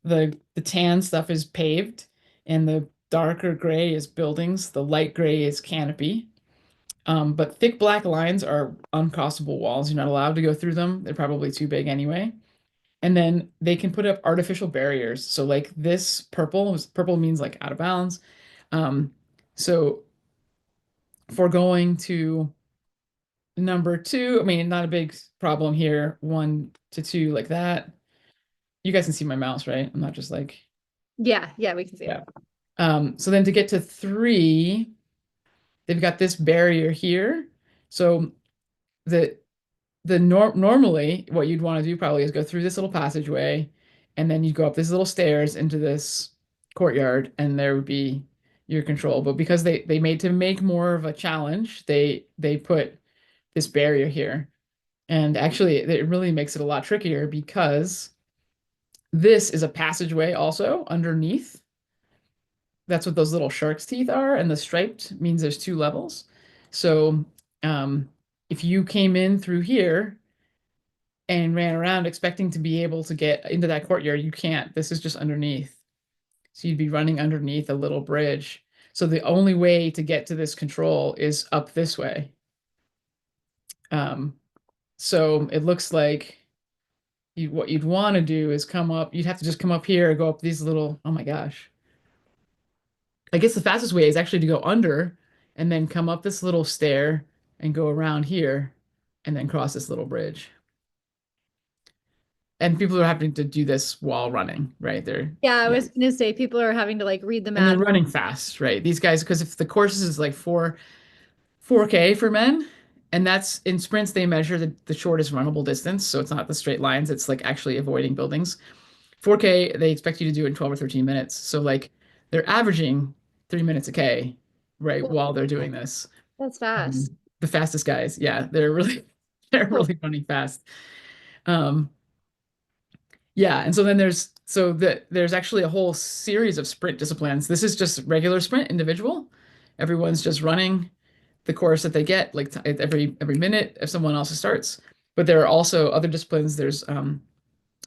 The tan stuff is paved, and the darker gray is buildings. The light gray is canopy. But thick black lines are uncrossable walls. You're not allowed to go through them. They're probably too big anyway. And then they can put up artificial barriers. So like this purple means like out of bounds. Um, so for going to number two, I mean, not a big problem here. 1 to 2 like that. You guys can see my mouse, right? I'm not just like, Yeah, we can see yeah. it. So then to get to 3, they've got this barrier here. So the normally what you'd want to do probably is go through this little passageway, and then you go up these little stairs into this courtyard, and there would be your control. But because they made to make more of a challenge, they put this barrier here. And actually it really makes it a lot trickier because this is a passageway also underneath. That's what those little shark's teeth are, and the striped means there's 2 levels. So if you came in through here and ran around expecting to be able to get into that courtyard, you can't. This is just underneath. So you'd be running underneath a little bridge. So the only way to get to this control is up this way. So it looks like what you'd want to do is come up. You'd have to just come up here, go up these little, oh my gosh. I guess the fastest way is actually to go under and then come up this little stair and go around here and then cross this little bridge. And people are having to do this while running, right? Yeah, I was gonna say people are having to like read the and map. they're running fast, right? These guys, because if the courses is like 4K for men, and that's in sprints, they measure the shortest runnable distance. So it's not the straight lines, it's like actually avoiding buildings. 4K, they expect you to do it in 12 or 13 minutes. So like they're averaging 3 minutes a K, right, while they're doing this. That's fast. The fastest guys, yeah, they're really running fast. Yeah, and so then there's actually a whole series of sprint disciplines. This is just regular sprint, individual. Everyone's just running the course that they get, like every minute if someone else starts. But there are also other disciplines. There's a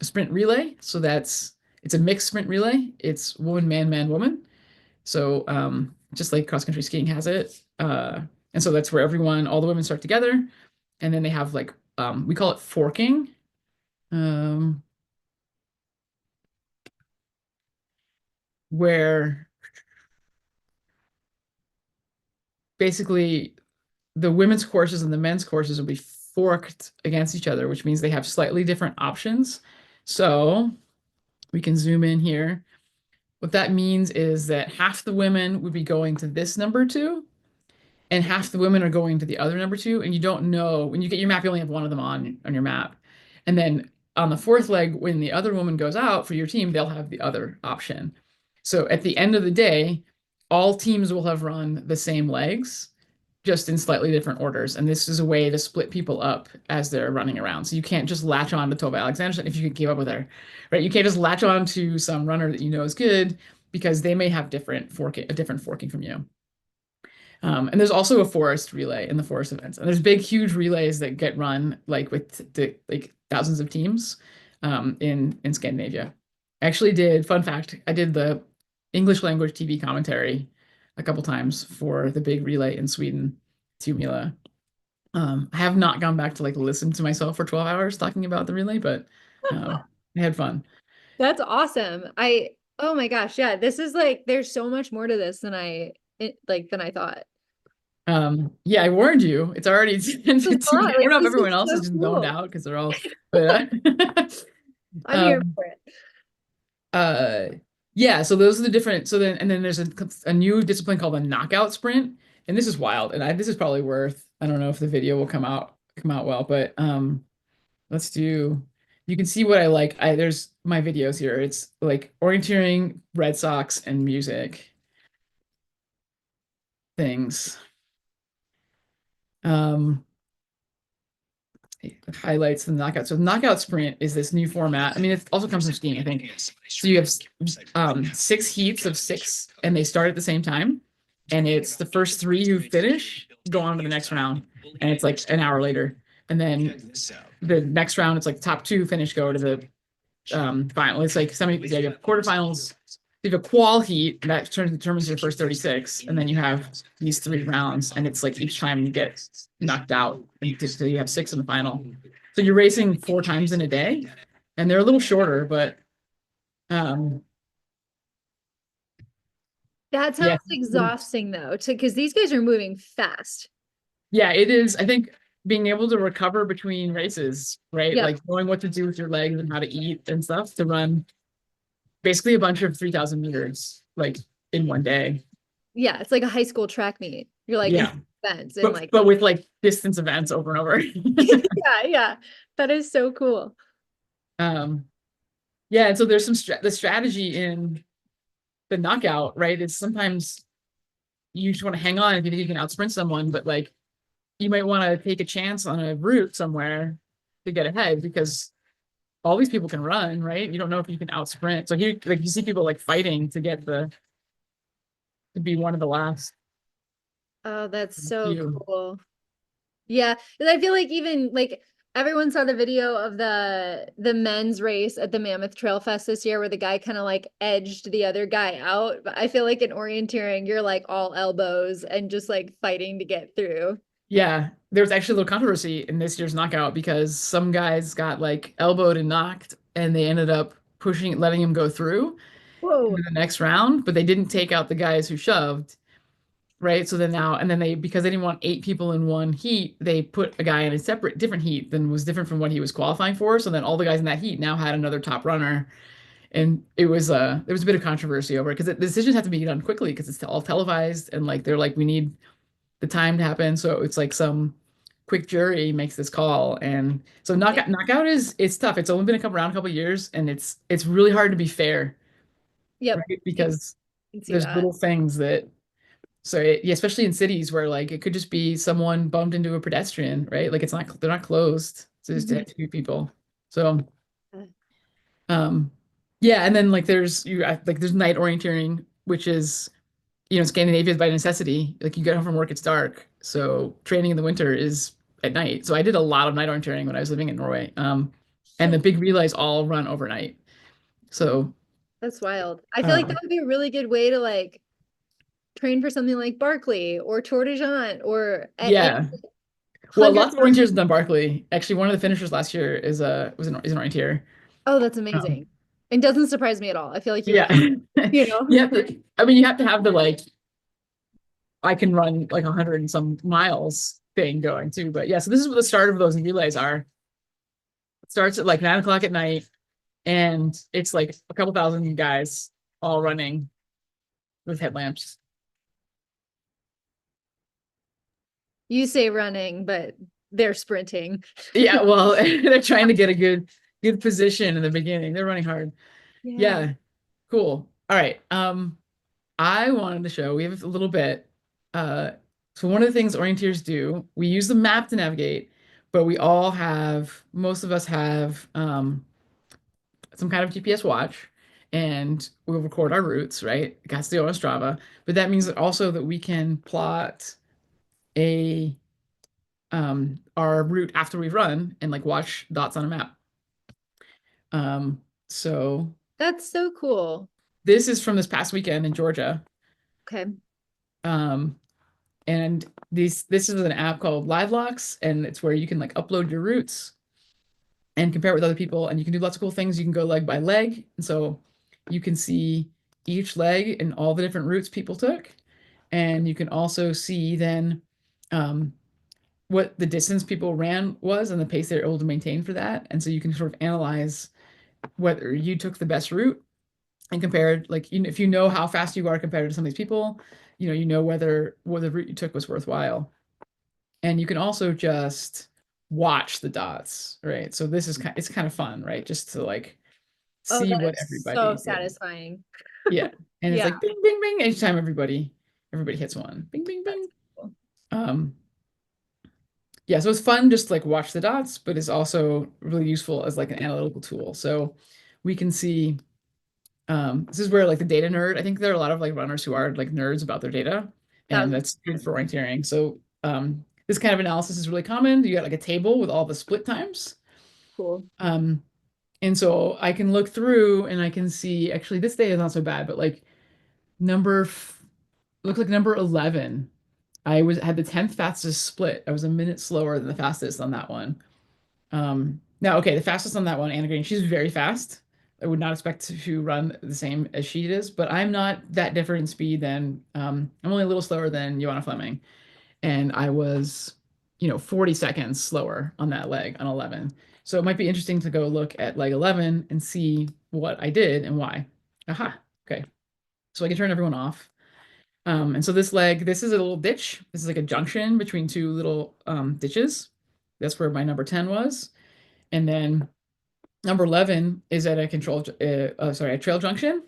sprint relay, so it's a mixed sprint relay. It's woman, man, man, woman. So just like cross country skiing has it, and so that's where all the women start together, and then they have like we call it forking. Where basically the women's courses and the men's courses will be forked against each other, which means they have slightly different options. So we can zoom in here. What that means is that half the women would be going to this number 2, and half the women are going to the other number 2. And you don't know, when you get your map, you only have one of them on your map. And then on the 4th leg, when the other woman goes out for your team, they'll have the other option. So at the end of the day, all teams will have run the same legs, just in slightly different orders. And this is a way to split people up as they're running around. So you can't just latch on to Tove Alexander if you can keep up with her, right? You can't just latch on to some runner that you know is good, because they may have a different forking from you. And there's also a forest relay in the forest events. And there's big, huge relays that get run like with like thousands of teams in Scandinavia. Fun fact, I did the English language TV commentary a couple times for the big relay in Sweden to Mila. I have not gone back to like listen to myself for 12 hours talking about the relay, but I had fun. That's awesome. Oh my gosh, yeah, this is like there's so much more to this than I thought. Yeah, I warned you. It's already 10:15. I don't know if everyone else is just cool. zoned out because they're all, but I'm here for it. Yeah, so those are the different. So then there's a new discipline called the knockout sprint, and this is wild. And this is probably worth. I don't know if the video will come out well, but let's do. You can see what I like. There's my videos here. It's like orienteering, Red Sox, and music things. It highlights the knockout. So the knockout sprint is this new format. I mean, it also comes from skiing, I think. So you have 6 heats of 6, and they start at the same time. And it's the first 3 who finish go on to the next round, and it's like an hour later. and then the next round, it's like the top two finish go to the final. It's like you have quarterfinals, you have a qual heat that determines your first 36, and then you have these 3 rounds, and it's like each time you get knocked out, so you have 6 in the final. So you're racing 4 times in a day, and they're a little shorter, but That yeah, sounds exhausting though, because these guys are moving fast. yeah, it is. I think being able to recover between races, right? Yeah. Like knowing what to do with your legs and how to eat and stuff to run basically a bunch of 3,000 meters like in one day. Yeah, it's like a high school track meet. You're like Yeah. in events and like But with like distance events over and over. yeah. That is so cool. Yeah, and so there's the strategy in the knockout, right? Is sometimes you just want to hang on if you think you can outsprint someone, but like you might want to take a chance on a route somewhere to get ahead because all these people can run, right? You don't know if you can outsprint. So here, like you see people like fighting to get to be one of the last Oh, that's so few. cool. Yeah, and I feel like even like everyone saw the video of the men's race at the Mammoth Trail Fest this year where the guy kind of like edged the other guy out. But I feel like in orienteering, you're like all elbows and just like fighting to get through. Yeah, there was actually a little controversy in this year's knockout because some guys got like elbowed and knocked, and they ended up letting him go through Whoa. into the next round, but they didn't take out the guys who shoved, right? So then now, and then because they didn't want 8 people in one heat, they put a guy in a different heat than was different from what he was qualifying for. So then all the guys in that heat now had another top runner, and there was a bit of controversy over it because the decisions have to be done quickly because it's all televised, and like they're like we need the time to happen. So it's like some quick jury makes this call. And so knockout is it's tough. It's only been a couple years, and it's really hard to be fair, Yep. right? I Because can see there's that. little things that yeah, especially in cities where like it could just be someone bumped into a pedestrian, right? Like they're not closed. So just Mhm. 2 people. So um yeah, and then like there's night orienteering, which is Scandinavia is by necessity. Like you get home from work, it's dark. So training in the winter is at night. So I did a lot of night orienteering when I was living in Norway. And the big relays all run overnight. So That's wild. I feel like that would be a really good way to like train for something like Barkley or Tour de Jean or yeah. Well, 100. lots of orienteers have done Barkley. Actually, one of the finishers last year is an orienteer. Oh, that's Um, amazing. It doesn't surprise me at all. I feel like you would, yeah. you know. I mean, you have to have the like I can run like 100 and some miles thing going too. But yeah, so this is what the start of those relays are. It starts at like 9 o'clock at night, and it's like a couple thousand guys all running with headlamps. You say running, but they're sprinting. Yeah, well, they're trying to get a good position in the beginning. They're running hard. Yeah, cool. All right. I wanted to show we have a little bit. So one of the things orienteers do, we use the map to navigate, but most of us have some kind of GPS watch, and we'll record our routes, right? It has to go on Strava, but that means also that we can plot a our route after we've run and like watch dots on a map. So That's so cool. this is from this past weekend in Georgia. Okay. Um, and this is an app called LiveLox, and it's where you can like upload your routes and compare it with other people, and you can do lots of cool things. You can go leg by leg, and so you can see each leg and all the different routes people took, and you can also see then what the distance people ran was and the pace they're able to maintain for that. And so you can sort of analyze whether you took the best route and compared, like, if you know how fast you are compared to some of these people, whether the route you took was worthwhile. And you can also just watch the dots, right? So it's kind of fun, right? Just to like Oh, see that what is so everybody did. satisfying. Yeah. And it's Yeah. like bing, bing, bing, each time everybody hits one. Bing, bing, bing. Cool. Yeah, so it's fun just to like watch the dots, but it's also really useful as like an analytical tool. So we can see this is where like the data nerd, I think there are a lot of like runners who are like nerds about their data, and That that's good for orienteering. So this kind of analysis is really common. You got like a table with all the split times. Cool. And so I can look through and I can see actually this day is not so bad, but like looks like number 11. I had the 10th fastest split. I was a minute slower than the fastest on that one. Now, okay, the fastest on that one, Anna Green, she's very fast. I would not expect to run the same as she is, but I'm not that different in speed than I'm only a little slower than Joanna Fleming. And I was, 40 seconds slower on that leg on 11. So it might be interesting to go look at leg 11 and see what I did and why. Aha, okay. So I can turn everyone off. And so this leg, this is a little ditch. This is like a junction between two little ditches. That's where my number 10 was. And then number 11 is at a a trail junction.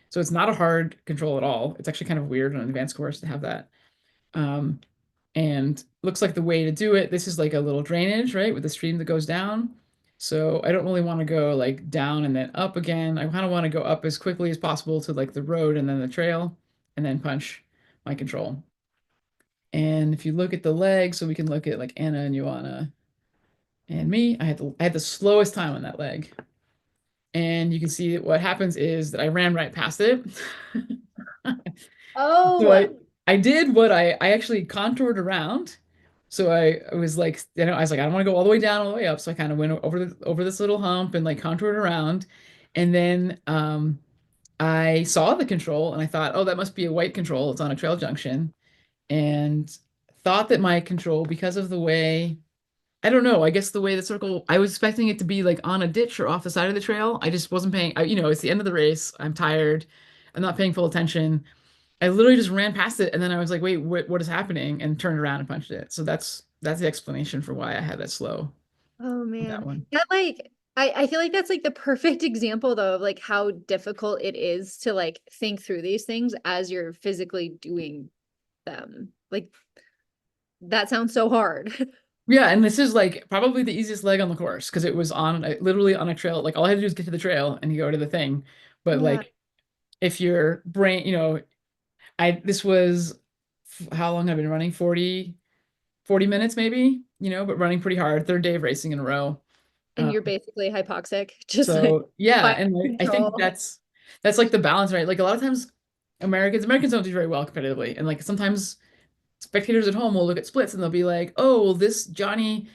So it's not a hard control at all. It's actually kind of weird on an advanced course to have that. Um, and looks like the way to do it, this is like a little drainage, right, with a stream that goes down. So I don't really want to go like down and then up again. I kind of want to go up as quickly as possible to like the road and then the trail and then punch my control. And if you look at the leg, so we can look at like Anna and Joanna and me, I had the slowest time on that leg. And you can see that what happens is that I ran right past it. So Oh, I did what I actually contoured around. So I was like, I was like, I don't want to go all the way down, all the way up. So I kind of went over this little hump and like contoured around. And then I saw the control and I thought, oh, that must be a white control. It's on a trail junction. And thought that my control, because of the way, I don't know, I guess the way the circle, I was expecting it to be like on a ditch or off the side of the trail. I just wasn't paying, it's the end of the race. I'm tired. I'm not paying full attention. I literally just ran past it and then I was like, wait, what is happening? And turned around and punched it. So that's the explanation for why I had that slow oh on that man. one. That like I feel like that's like the perfect example though of like how difficult it is to like think through these things as you're physically doing them. Like that sounds so hard. Yeah, and this is like probably the easiest leg on the course because it was literally on a trail. Like all I had to do is get to the trail and you go to the thing. But Yeah. like if your brain, this was how long have I been running? 40 minutes maybe, but running pretty hard, third day of racing in a row. And Um, you're basically hypoxic, just like so yeah, by and I think control. that's like the balance, right? Like a lot of times Americans don't do very well competitively. And like sometimes spectators at home will look at splits and they'll be like, "Oh, well, this Johnny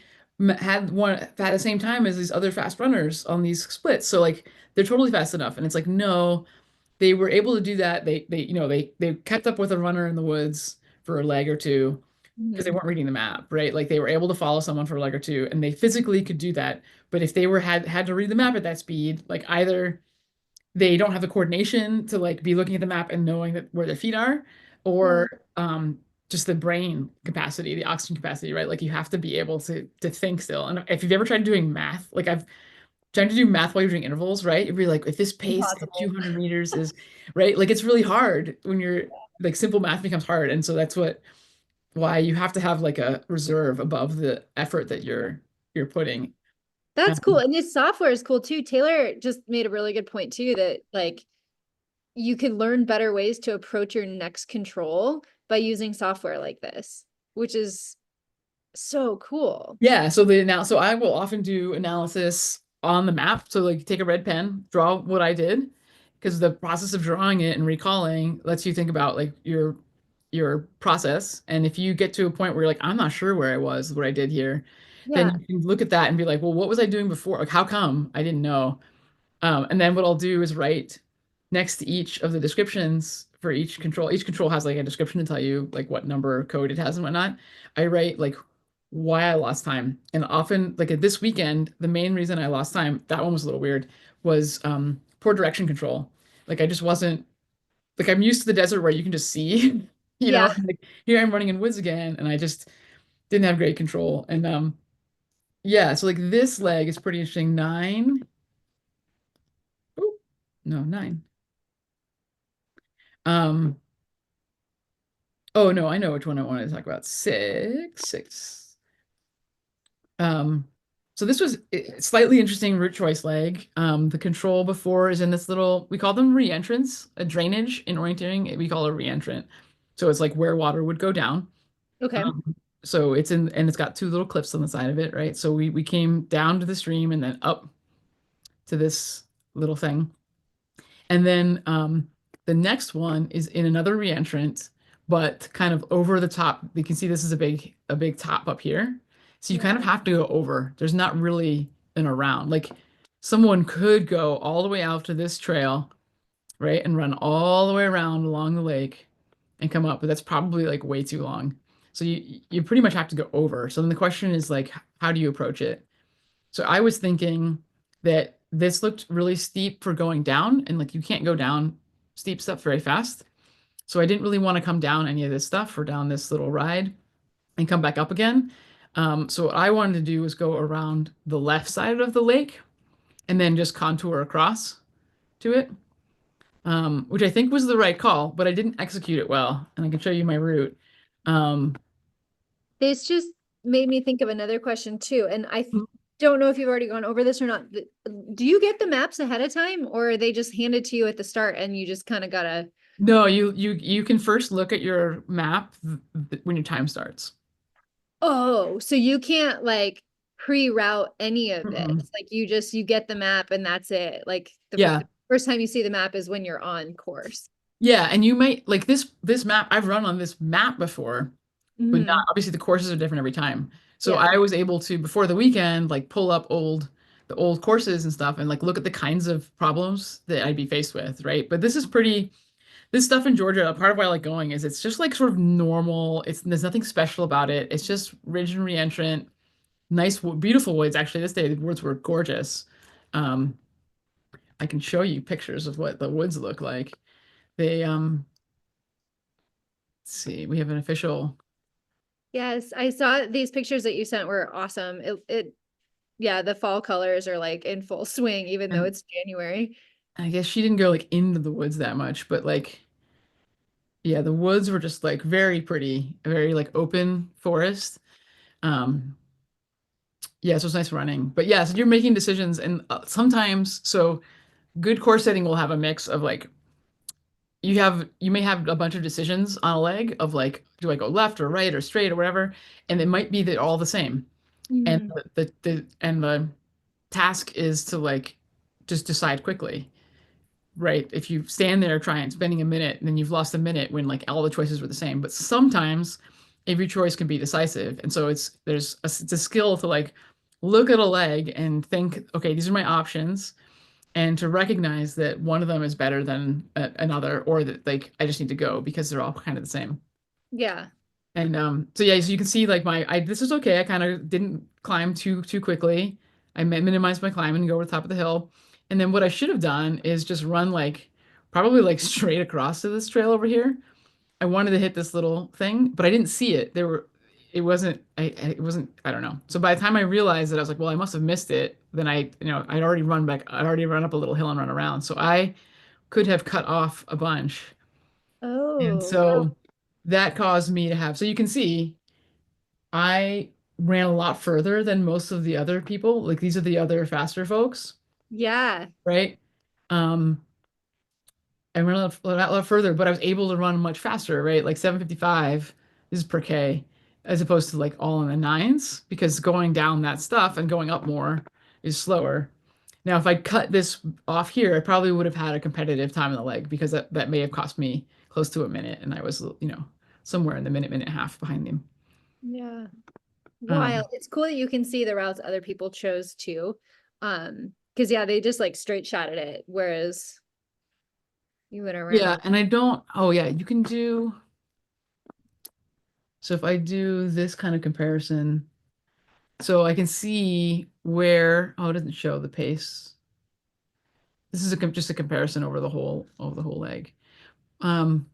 had one at the same time as these other fast runners on these splits, so like they're totally fast enough." And it's like, no, they were able to do that. They kept up with a runner in the woods for a leg or two because they Mhm. weren't reading the map, right? Like they were able to follow someone for a leg or two, and they physically could do that. But if they had to read the map at that speed, like either they don't have the coordination to like be looking at the map and knowing that where their feet are, Yeah. or just the brain capacity, the oxygen capacity, right? Like you have to be able to think still. And if you've ever tried doing math, like I've tried to do math while you're doing intervals, right? You'd be like, if this pace at Impossible. 200 meters is right, like it's really hard when you're like simple math becomes hard. And so that's why you have to have like a reserve above the effort that you're putting. That's cool. Um, And this software is cool too. Taylor just made a really good point too that like you can learn better ways to approach your next control by using software like this, which is so cool. Yeah, so I will often do analysis on the map. So like take a red pen, draw what I did, because the process of drawing it and recalling lets you think about like your process. And if you get to a point where you're like, I'm not sure where I was, what I did here, then Yeah. you can look at that and be like, well, what was I doing before? Like, how come I didn't know? And then what I'll do is write next to each of the descriptions for each control. Each control has like a description to tell you like what number code it has and whatnot. I write like why I lost time. And often, like at this weekend, the main reason I lost time, that one was a little weird, was poor direction control. Like I just wasn't like I'm used to the desert where you can just see, Yeah. and, like here I'm running in woods again, and I just didn't have great control. And yeah, so like this leg is pretty interesting. Nine. Oh, no, nine. Um, oh no, I know which one I wanted to talk about. Six. Um, so this was slightly interesting route choice leg. The control before is in this little, we call them re-entrants, a drainage in orienteering, we call a re-entrant. So it's like where water would go down. Okay. Um, So it's in, and it's got two little cliffs on the side of it, right? So we came down to the stream and then up to this little thing. And then the next one is in another reentrant, but kind of over the top. You can see this is a big top up here. So you kind of Yeah. have to go over. There's not really an around. Like someone could go all the way out to this trail, right, and run all the way around along the lake and come up, but that's probably like way too long. So you pretty much have to go over. So then the question is like, how do you approach it? So I was thinking that this looked really steep for going down, and like you can't go down steep stuff very fast. So I didn't really want to come down any of this stuff or down this little ride and come back up again. So what I wanted to do was go around the left side of the lake and then just contour across to it, which I think was the right call, but I didn't execute it well. And I can show you my route. Um, This just made me think of another question too, and don't know if you've already gone over this or not. Do you get the maps ahead of time, or are they just handed to you at the start and you just kind of gotta? no, you can first look at your map when your time starts. Oh, so you can't like pre-route any of this. Mm-mm. Like you get the map and that's it. Like Yeah. the first time you see the map is when you're on course. Yeah, and you might like this map. I've run on this map before, but not Hmm. obviously the courses are different every time. So Yeah. I was able to before the weekend like pull up the old courses and stuff and like look at the kinds of problems that I'd be faced with, right? But this stuff in Georgia, part of why I like going is it's just like sort of normal. There's nothing special about it. It's just ridge and reentrant, nice beautiful woods. Actually, this day the woods were gorgeous. Um, I can show you pictures of what the woods look like. They let's see, we have an official. Yes, I saw these pictures that you sent were awesome. Yeah, the fall colors are like in full swing, even though And it's January. I guess she didn't go like into the woods that much, but like yeah, the woods were just like very pretty, very like open forest. Um yeah, so it's nice running. But yeah, so you're making decisions and sometimes so good course setting will have a mix of like you may have a bunch of decisions on a leg of like do I go left or right or straight or whatever, and it might be that all the same. And Mhm. the task is to like just decide quickly. Right. If you stand there trying spending a minute, then you've lost a minute when like all the choices were the same. But sometimes every choice can be decisive. And so it's a skill to like look at a leg and think, okay, these are my options, and to recognize that one of them is better than another, or that like I just need to go because they're all kind of the same. Yeah. And so yeah, so you can see like this is okay. I kind of didn't climb too quickly. I minimized my climb and go over the top of the hill. And then what I should have done is just run like probably like straight across to this trail over here. I wanted to hit this little thing, but I didn't see it. It wasn't, I don't know. So by the time I realized that I was like, well, I must have missed it, then I'd already run up a little hill and run around. So I could have cut off a bunch. And Oh, wow. so that caused me to have, so you can see I ran a lot further than most of the other people. Like these are the other faster folks, Yeah. right? Um, I ran a lot further, but I was able to run much faster, right? Like 7:55 is per K, as opposed to like all in the nines, because going down that stuff and going up more is slower. Now, if I cut this off here, I probably would have had a competitive time in the leg because that may have cost me close to a minute, and I was, somewhere in the minute and a half behind him. Yeah. Wild. Um, It's cool that you can see the routes other people chose too. Because yeah, they just like straight shot at it, whereas you went yeah, around. and I don't, oh yeah, you can do, so if I do this kind of comparison, so I can see where, oh, it doesn't show the pace. This is just a comparison over the whole leg. Um,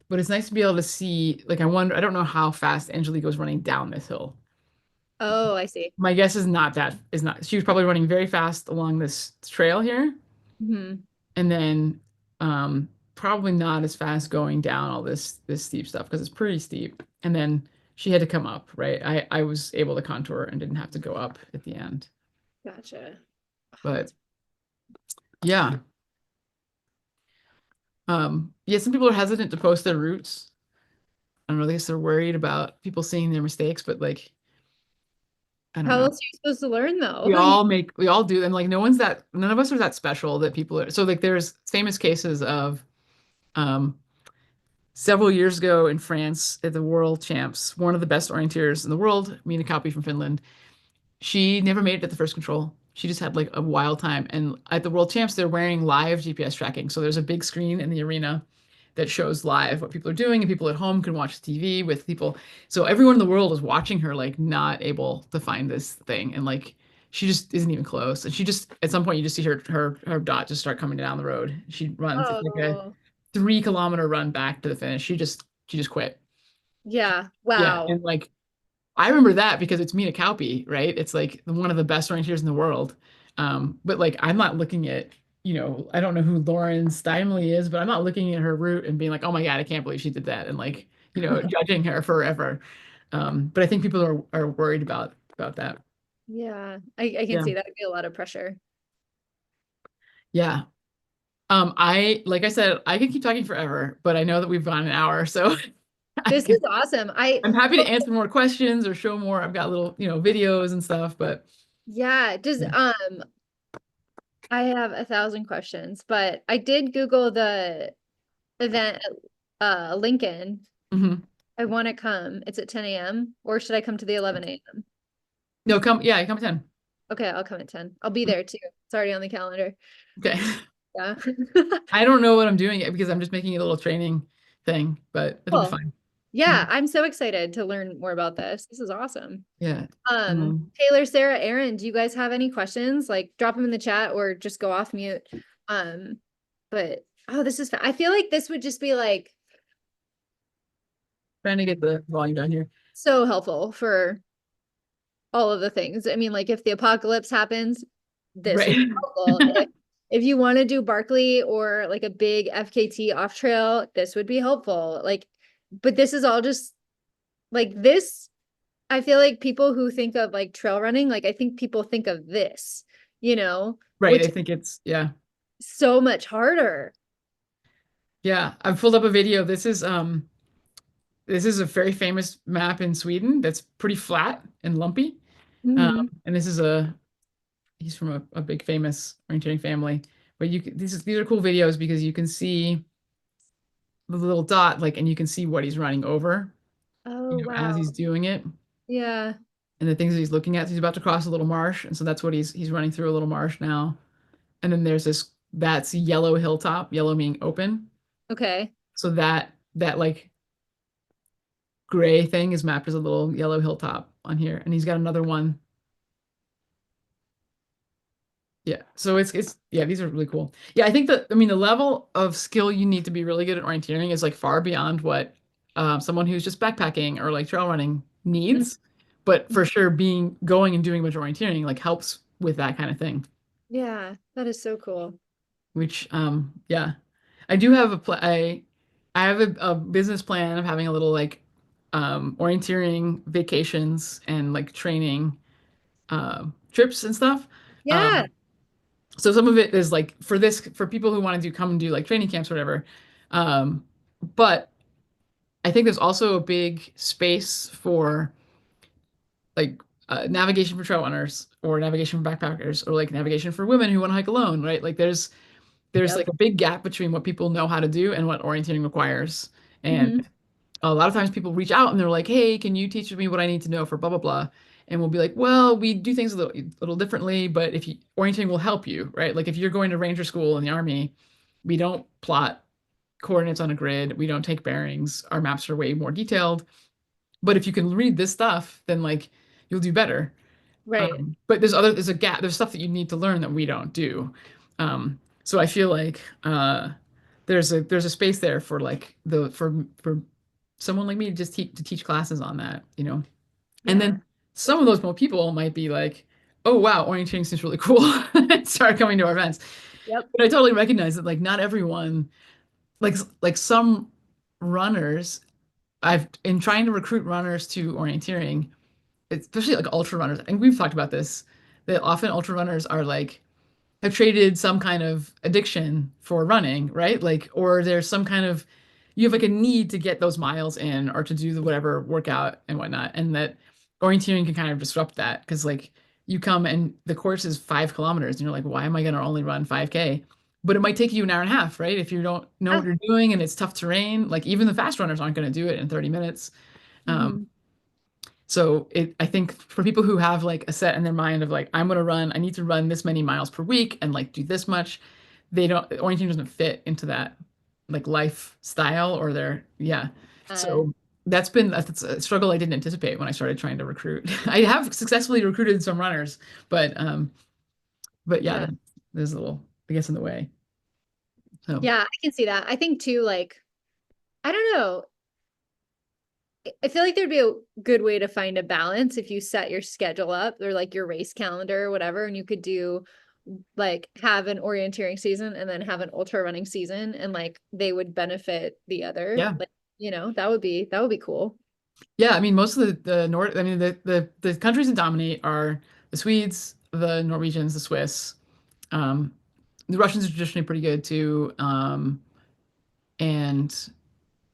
but it's nice to be able to see, like, I don't know how fast Angelique was running down this hill. Oh, I see. My guess is not, she was probably running very fast along this trail here, Hmm. and then probably not as fast going down all this steep stuff because it's pretty steep. And then she had to come up, right? I was able to contour and didn't have to go up at the end. Gotcha. But yeah. Yeah, some people are hesitant to post their routes. I don't know, I guess they're worried about people seeing their mistakes, but like, I don't How know. else are you supposed to learn though? We all do. And like, none of us are that special that people are. So like, there's famous cases of, um, several years ago in France at the World Champs, one of the best orienteers in the world, Mina Kauppi from Finland, she never made it at the first control. She just had like a wild time. And at the World Champs, they're wearing live GPS tracking. So there's a big screen in the arena that shows live what people are doing, and people at home can watch TV with people. So everyone in the world is watching her, like not able to find this thing. And like she just isn't even close. And she just at some point you just see her dot just start coming down the road. She runs. It's like a Oh, 3 kilometer run back to the finish. She just quit. yeah. Yeah. Wow. And like I remember that because it's Mina Kauppi, right? It's like one of the best orienteers in the world. But like I'm not looking at, I don't know who Lauren Steinley is, but I'm not looking at her route and being like, oh my God, I can't believe she did that, and like, judging her forever. But I think people are worried about that. Yeah. I can Yeah. see that would be a lot of pressure. Yeah. Like I said, I could keep talking forever, but I know that we've gone an hour, so I This can, is awesome. I'm happy to answer more questions or show more. I've got little, videos and stuff, but Yeah, does yeah. I have 1,000 questions, but I did Google the event at Lincoln. Mhm. I want to come. It's at 10 a.m. or should I come to the 11 a.m.? No, come 10. Okay, I'll come at 10. I'll be there too. It's already on the calendar. Okay. Yeah. I don't know what I'm doing yet because I'm just making a little training thing, but it'll be Cool. fine. Yeah, I'm so excited to learn more about this. This is awesome. Yeah. Taylor, Sarah, Aaron, do you guys have any questions? Like drop them in the chat or just go off mute. But this is I feel like this would just be like Trying to get the volume down here. so helpful for all of the things. I mean, like if the apocalypse happens, this would Right. be helpful. If you want to do Barkley or like a big FKT off trail, this would be helpful. Like, but this is all just like this. I feel like people who think of like trail running, like I think people think of this, Right. which I is think it's, yeah. so much harder. Yeah. I've pulled up a video. This is a very famous map in Sweden that's pretty flat and lumpy. Mhm. And he's from a big famous orienteering family. But these are cool videos because you can see the little dot, like, and you can see what he's running over, Oh, as he's wow. doing it. Yeah. And the things that he's looking at. So he's about to cross a little marsh, and so that's what he's running through a little marsh now. And then there's that's yellow hilltop, yellow meaning open. Okay. So that like gray thing is mapped as a little yellow hilltop on here, and he's got another one. Yeah, so it's yeah, these are really cool. Yeah, I think that I mean the level of skill you need to be really good at orienteering is like far beyond what someone who's just backpacking or like trail running Mhm. needs. But for sure, going and doing a bunch of orienteering like helps with that kind of thing. Yeah, that is so cool. Which yeah, I do have I have a business plan of having a little like orienteering vacations and like training trips and stuff. Yeah. Um, so some of it is like for people who want to come and do like training camps or whatever. Um, but I think there's also a big space for like navigation for trail runners or navigation for backpackers or like navigation for women who want to hike alone, right? Like there's Yep. like a big gap between what people know how to do and what orienteering requires. And Mhm. a lot of times people reach out and they're like, "Hey, can you teach me what I need to know for blah blah blah?" And we'll be like, "Well, we do things a little differently, but if you orienting will help you, right? Like if you're going to ranger school in the army, we don't plot coordinates on a grid, we don't take bearings. Our maps are way more detailed. But if you can read this stuff, then like you'll do better." Right. But there's a gap. There's stuff that you need to learn that we don't do. So I feel like there's a space there for like for someone like me to just teach classes on that. And Yeah. then some of those more people might be like, oh wow, orienteering seems really cool, and start coming to our events. Yep. But I totally recognize that like not everyone like some runners I've in trying to recruit runners to orienteering, especially like ultra runners, and we've talked about this, that often ultra runners are like have traded some kind of addiction for running, right? Like, or there's some kind of you have like a need to get those miles in or to do the whatever workout and whatnot. And that orienteering can kind of disrupt that because like you come and the course is 5 kilometers and you're like, why am I going to only run 5K? But it might take you an hour and a half, right? If you don't know what Yeah. you're doing and it's tough terrain, like even the fast runners aren't going to do it in 30 minutes. Um, Mhm. so I think for people who have like a set in their mind of like, I need to run this many miles per week and like do this much, orienteering doesn't fit into that like lifestyle or yeah. Uh, So that's a struggle I didn't anticipate when I started trying to recruit. I have successfully recruited some runners, but yeah, yeah. there's a little, I guess, in the way. So Yeah, I can see that. I think too, like, I don't know. I feel like there'd be a good way to find a balance if you set your schedule up or like your race calendar or whatever, and you could do like have an orienteering season and then have an ultra running season, and like they would benefit the other. yeah. Like, that would be cool. Yeah, I mean, most of the Nord, I mean, the countries that dominate are the Swedes, the Norwegians, the Swiss. Um, the Russians are traditionally pretty good too. And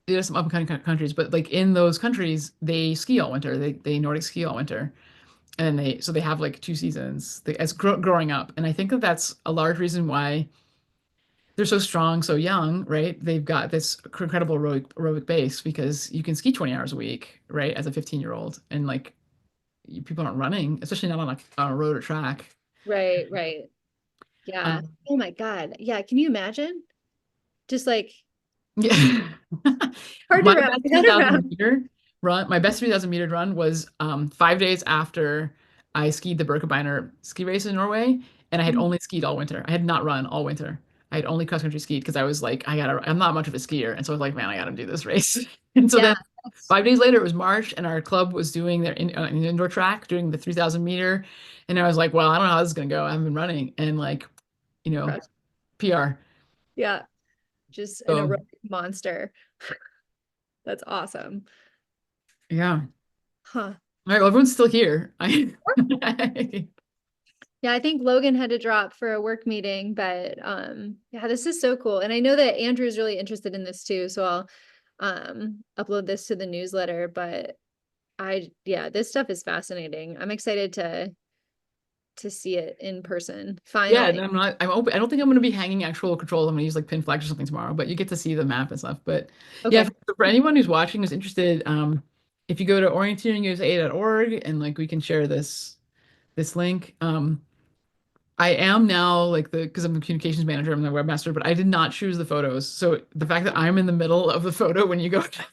there's some up and coming countries, but like in those countries, they ski all winter. They Nordic ski all winter, and they have like 2 seasons as growing up. And I think that that's a large reason why they're so strong, so young, right? They've got this incredible aerobic base because you can ski 20 hours a week, right, as a 15-year-old, and like people aren't running, especially not on a road or track. Right, right. Yeah. Um, Oh my God. Yeah. Can you imagine? Just like yeah. hard to My wrap best my head 3,000 around. meter my best 3,000 meter run was 5 days after I skied the Birkebeiner ski race in Norway, and I had only skied all winter. I had not run all winter. I had only cross country skied because I was like, I'm not much of a skier, and so I was like, man, I gotta do this race. And so Yeah. then 5 days later, it was March, and our club was doing an indoor track, doing the 3,000 meter, and I was like, well, I don't know how this is gonna go. I haven't been running, and like, you know, Crush. PR. Yeah. Just an So aerobic monster. That's awesome. yeah. Huh. All right, well, everyone's still here. Yeah, I think Logan had to drop for a work meeting, but yeah, this is so cool. And I know that Andrew's really interested in this too, so I'll upload this to the newsletter, but yeah, this stuff is fascinating. I'm excited to see it in person Yeah, and finally. I'm open. I don't think I'm going to be hanging actual controls. I'm going to use like pin flags or something tomorrow, but you get to see the map and stuff. But yeah, Okay. for anyone who's watching who's interested, if you go to orienteeringusa.org and like we can share this link. I am now like because I'm the communications manager, I'm the webmaster, but I did not choose the photos. So the fact that I'm in the middle of the photo when you go to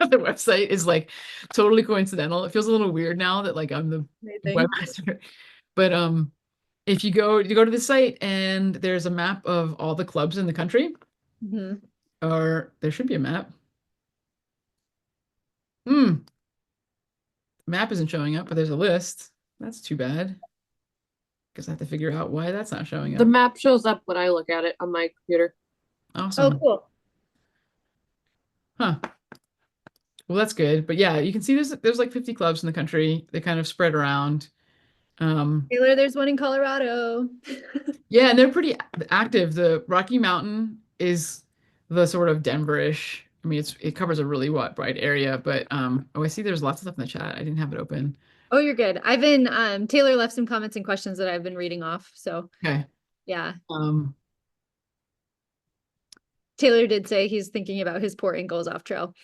the website is like totally coincidental. It feels a little weird now that like I'm the Amazing. webmaster. But if you go to the site and there's a map of all the clubs in the country, Mhm. or there should be a map. Hmm, map isn't showing up, but there's a list. That's too bad. Because I have to figure out why that's not showing The up. map shows up when I look at it on my computer. Oh, Awesome. cool. Huh. Well, that's good. But yeah, you can see there's like 50 clubs in the country. They kind of spread around. Um, Taylor, there's one in Colorado. yeah, and they're pretty active. The Rocky Mountain is the sort of Denver-ish. I mean, it covers a really wide area, but oh, I see there's lots of stuff in the chat. I didn't have it open. Oh, you're good. I've been Taylor left some comments and questions that I've been reading off. So Okay. yeah. Um, Taylor did say he's thinking about his poor ankles off trail.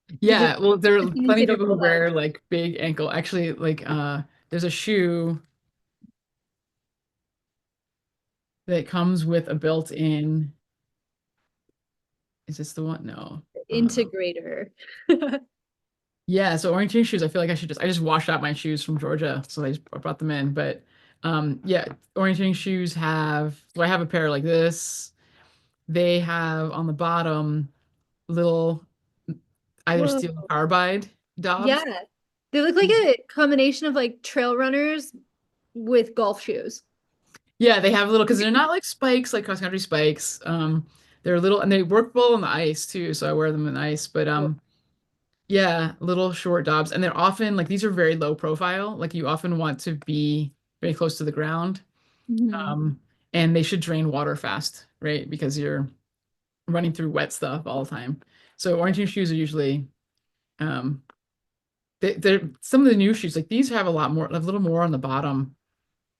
He just yeah, well, there are he plenty of to people who roll out. wear like big ankle. Actually, like there's a shoe that comes with a built-in. Is this the one? No. Integrator. Yeah, so orienteering shoes, I feel like I just washed out my shoes from Georgia, so I brought them in. But yeah, orienteering shoes have, so I have a pair like this. They have on the bottom little either Whoa. steel carbide Yeah. dobs. They look like a combination of like trail runners with golf shoes. Yeah, they have little because they're not like spikes, like cross country spikes. They're little and they work well on the ice too, so I wear them in ice. But Cool. yeah, little short dobs, and they're often like these are very low profile. Like you often want to be very close to the ground. Mhm. Um, and they should drain water fast, right? Because you're running through wet stuff all the time. So orienteering shoes are usually um they're some of the new shoes like these have a little more on the bottom,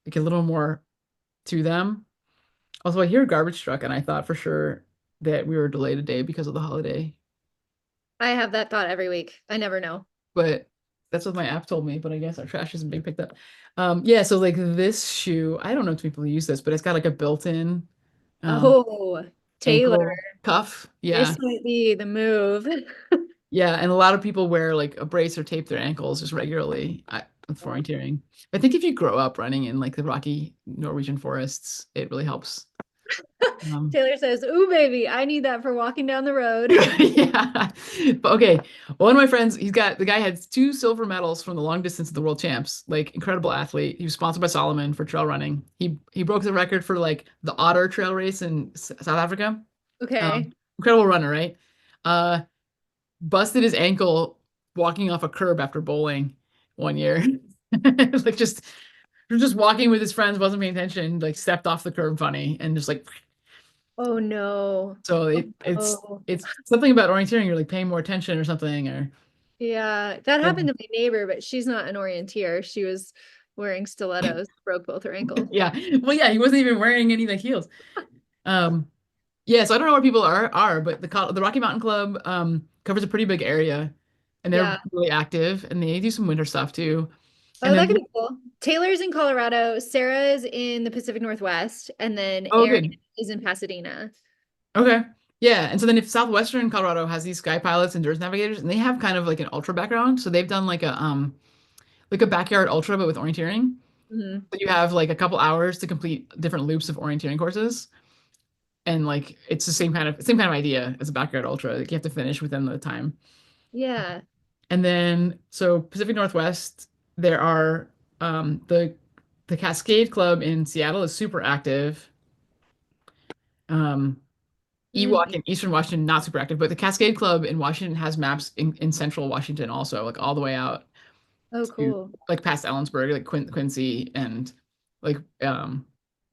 like a little more to them. Also, I hear a garbage truck, and I thought for sure that we were delayed a day because of the holiday, I have that thought every week. I never know. but that's what my app told me. But I guess our trash isn't being picked up. Yeah. So like this shoe, I don't know if people use this, but it's got like a built-in um Oh, Taylor, ankle cuff. Yeah. this might be the move. Yeah, and a lot of people wear like a brace or tape their ankles just regularly with orienteering. I think if you grow up running in like the Rocky Norwegian forests, it really helps. Taylor says, "Ooh, baby, I need that for walking down the road." Yeah. But okay, one of my friends, the guy had 2 silver medals from the long distance of the world champs, like incredible athlete. He was sponsored by Solomon for trail running. He broke the record for like the Otter Trail race in South Africa. Okay. Incredible runner, right? Uh, Busted his ankle walking off a curb after bowling one year. Like just walking with his friends, wasn't paying attention, like stepped off the curb funny and just like Oh no. so Oh, it's something about orienteering, you're like paying more attention or something or yeah. That happened to my neighbor, but she's not an orienteer. She was wearing stilettos, broke both her ankles. yeah. Well, yeah, he wasn't even wearing any like heels. Um yeah, so I don't know where people are, but the Rocky Mountain Club covers a pretty big area and they're Yeah. really active and they do some winter stuff too. And Oh, that then could be cool. Taylor's in Colorado, Sarah's in the Pacific Northwest, and then oh Erin good. is in Pasadena. Okay. Yeah. And so then if Southwestern Colorado has these sky pilots and endurance navigators, and they have kind of like an ultra background. So they've done like a backyard ultra, but with orienteering. Mhm. So you have like a couple hours to complete different loops of orienteering courses. And like it's the same kind of idea as a backyard ultra. Like you have to finish within the time. Yeah. And then so Pacific Northwest, there are the Cascade Club in Seattle is super active. Um Ewok Mm. in Eastern Washington, not super active, but the Cascade Club in Washington has maps in Central Washington also, like all the way out Oh, to cool. like past Ellensburg, like Quincy, and like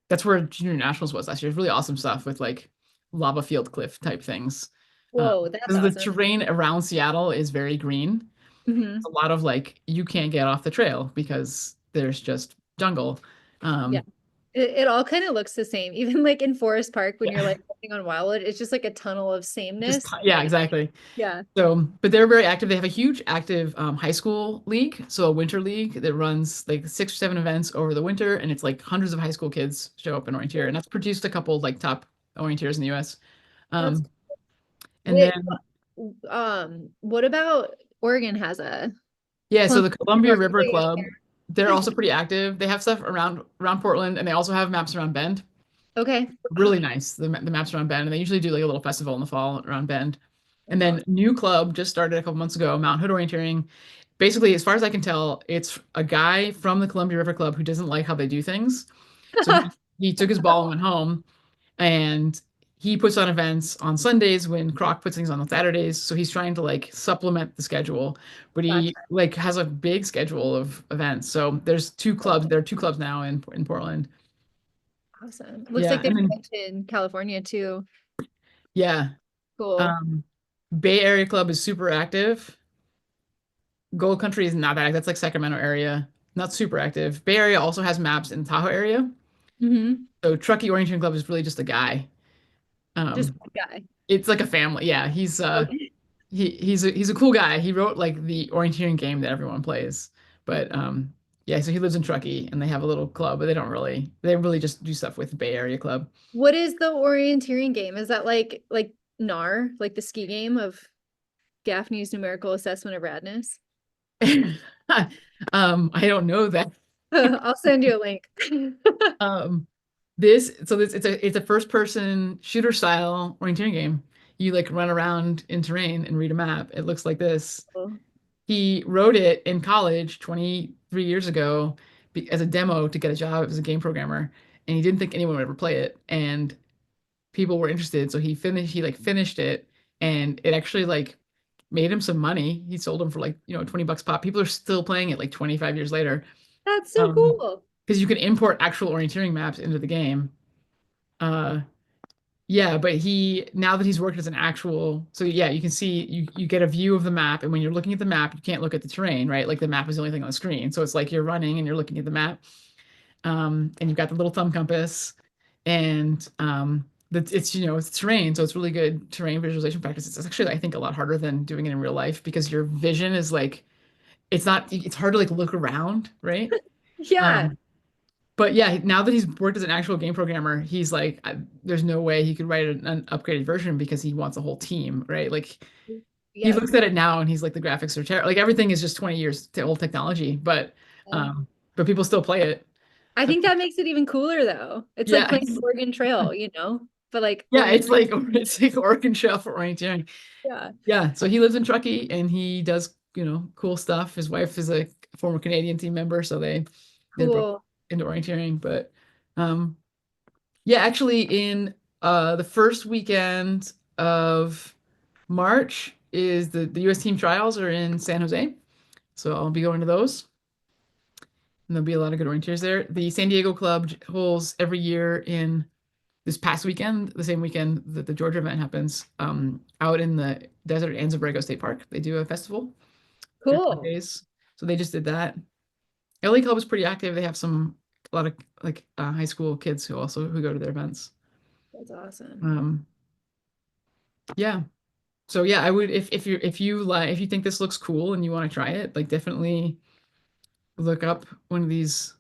that's where Junior Nationals was last year. It's really awesome stuff with like lava field cliff type things. Whoa, that's Because the awesome. terrain around Seattle is very green. Hmm. It's a lot of like you can't get off the trail because there's just jungle. Yeah. Um, It all kind of looks the same. Even like in Forest Park, when you're yeah, like walking on Wildwood, it's just like a tunnel of sameness. yeah, exactly. Yeah. So, but they're very active. They have a huge active high school league, so a winter league that runs like 6 or 7 events over the winter, and it's like hundreds of high school kids show up in Orienteer, and that's produced a couple of like top Orienteers in the U.S. That's Um, and wait, then what about Oregon has a yeah, so the Columbia Columbia River? River Wait, Club, they're also pretty active. They have stuff around Portland, and they also have maps around Bend. okay. Really nice. The maps around Bend, and they usually do like a little festival in the fall around Bend. And That's then awesome. new club just started a couple months ago, Mount Hood Orienteering. Basically, as far as I can tell, it's a guy from the Columbia River Club who doesn't like how they do things. So he took his ball and went home, and he puts on events on Sundays when Croc puts things on Saturdays. So he's trying to like supplement the schedule, but Gotcha. he like has a big schedule of events. So there's 2 clubs. There are 2 clubs now in Portland. Awesome. Looks Yeah, like and there's a then bunch in California too. yeah, Cool. um, Bay Area Club is super active. Gold Country is not that active. That's like Sacramento area, not super active. Bay Area also has maps in the Tahoe area. Hmm. So Truckee Orienteering Club is really just a guy. Just Um, one guy. it's like a family. Yeah, Okay. he's a cool guy. He wrote like the orienteering game that everyone plays. But yeah, so he lives in Truckee and they have a little club, but they really just do stuff with the Bay Area Club. What is the orienteering game? Is that like NAR, like the ski game of Gaffney's numerical assessment of radness? I don't know that. I'll send you a link. Um, it's a first person shooter style orienteering game. You like run around in terrain and read a map. It looks like this. Cool. He wrote it in college 23 years ago as a demo to get a job as a game programmer, and he didn't think anyone would ever play it. And people were interested, so he finished it, and it actually like made him some money. He sold them for like, 20 bucks pop. People are still playing it like 25 years later. That's so Um, cool. because you can import actual orienteering maps into the game. Uh, Yeah, but now that he's worked as an so yeah, you can see you get a view of the map, and when you're looking at the map, you can't look at the terrain, right? Like the map is the only thing on the screen. So it's like you're running and you're looking at the map. And you've got the little thumb compass, and it's it's terrain, so it's really good terrain visualization practice. It's actually, I think, a lot harder than doing it in real life because your vision is like it's hard to like look around, right? Yeah. Um, but yeah, now that he's worked as an actual game programmer, he's like, there's no way he could write an upgraded version because he wants a whole team, right? Like he Yep. looks at it now and he's like, the graphics are terrible. Like everything is just 20 years to old technology, um, but people still play it. I think that makes it even cooler though. It's like Yeah, playing Oregon Trail, but like yeah, Orient. it's like Oregon Trail for orienteering. Yeah. Yeah, so he lives in Truckee and he does, cool stuff. His wife is a former Canadian team member, so they're both Cool. into orienteering. But um, yeah, actually, in the first weekend of March is the U.S. team trials are in San Jose, so I'll be going to those, and there'll be a lot of good orienteers there. The San Diego Club holds every year in this past weekend, the same weekend that the Georgia event happens, out in the desert at Anza-Borrego State Park. They do a festival for four Cool. days. So they just did that. LA Club is pretty active. They have a lot of like high school kids who go to their events. That's awesome. Um, yeah. So yeah, I would if you think this looks cool and you want to try it, like definitely look up one of these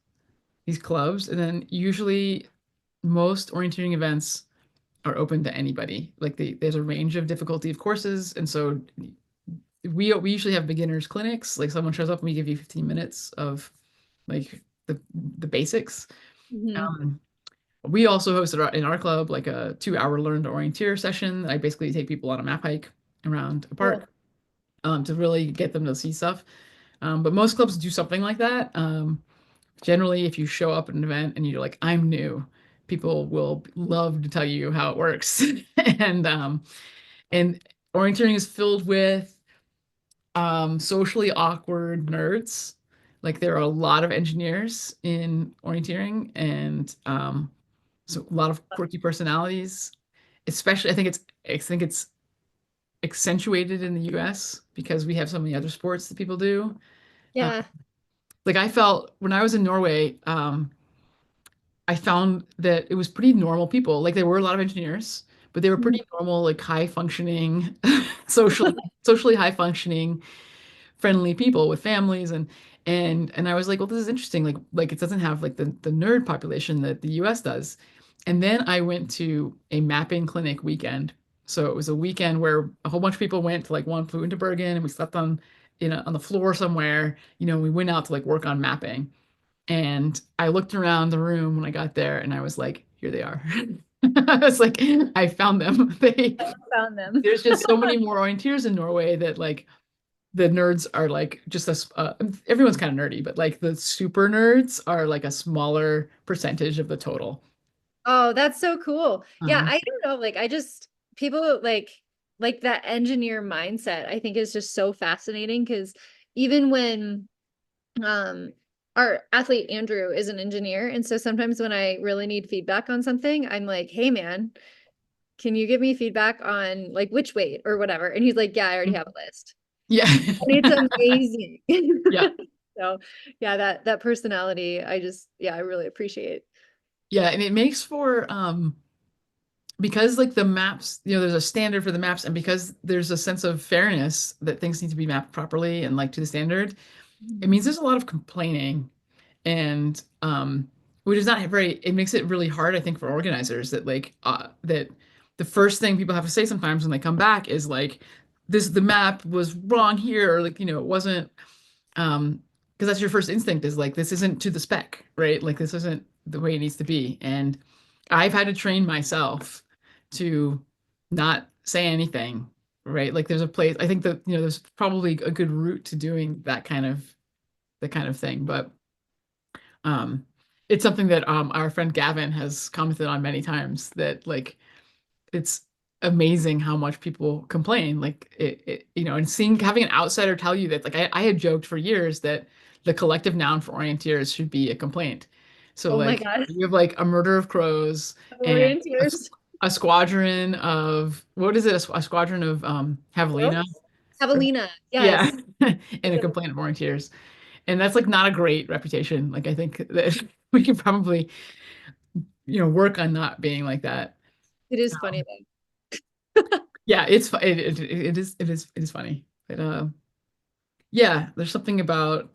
clubs. And then usually most orienteering events are open to anybody. Like there's a range of difficulty of courses, and so we usually have beginners clinics. Like someone shows up and we give you 15 minutes of like the basics. Mhm. Um, we also hosted in our club like a 2-hour learn to orienteer session. I basically take people on a map hike around a Cool. park, to really get them to see stuff. But most clubs do something like that. Generally, if you show up at an event and you're like, I'm new, people will love to tell you how it works. And orienteering is filled with socially awkward nerds. Like there are a lot of engineers in orienteering, and so a lot of quirky personalities. Especially, I think it's accentuated in the U.S. because we have so many other sports that people do. Uh, Yeah. like I felt when I was in Norway, I found that it was pretty normal people. Like there were a lot of engineers, but they were Mhm. pretty normal, like high functioning, socially socially high functioning, friendly people with families. And I was like, well, this is interesting. Like it doesn't have like the nerd population that the US does. And then I went to a mapping clinic weekend. So it was a weekend where a whole bunch of people went to like one flew into Bergen and we slept on the floor somewhere. We went out to like work on mapping. And I looked around the room when I got there and I was like, here they are. I was like, I found them. Found them. There's just so many more orienteers in Norway that like the nerds are like just everyone's kind of nerdy, but like the super nerds are like a smaller percentage of the total. Oh, that's so cool. Yeah, Um, I don't know. Like, I just people like that engineer mindset, I think is just so fascinating because even when um our athlete Andrew is an engineer, and so sometimes when I really need feedback on something, I'm like, hey man, can you give me feedback on like which weight or whatever? And he's like, yeah, I already have a list. yeah. And it's amazing. Yeah. So yeah, that personality, I really appreciate. Yeah. And it makes for because like the maps, there's a standard for the maps, and because there's a sense of fairness that things need to be mapped properly and like to the standard, it means there's a lot of complaining. And which is not very, it makes it really hard, I think, for organizers that the first thing people have to say sometimes when they come back is like, the map was wrong here, or like, it wasn't, because that's your first instinct is like, this isn't to the spec, right? Like this isn't the way it needs to be. And I've had to train myself to not say anything, right? Like there's a place, I think that, there's probably a good route to doing that kind of thing. But um, it's something that our friend Gavin has commented on many times, that like it's amazing how much people complain. Like and having an outsider tell you that, like I had joked for years that the collective noun for orienteers should be a complaint. So Oh my like God. you have like a murder of crows and Orienteers. a squadron of what is it? A squadron of javelina. Javelina. Yeah, Yes. and a complaint of volunteers. And that's like not a great reputation. Like I think that we can probably, work on not being like that. It is funny though. Yeah, it is funny. But yeah, there's something about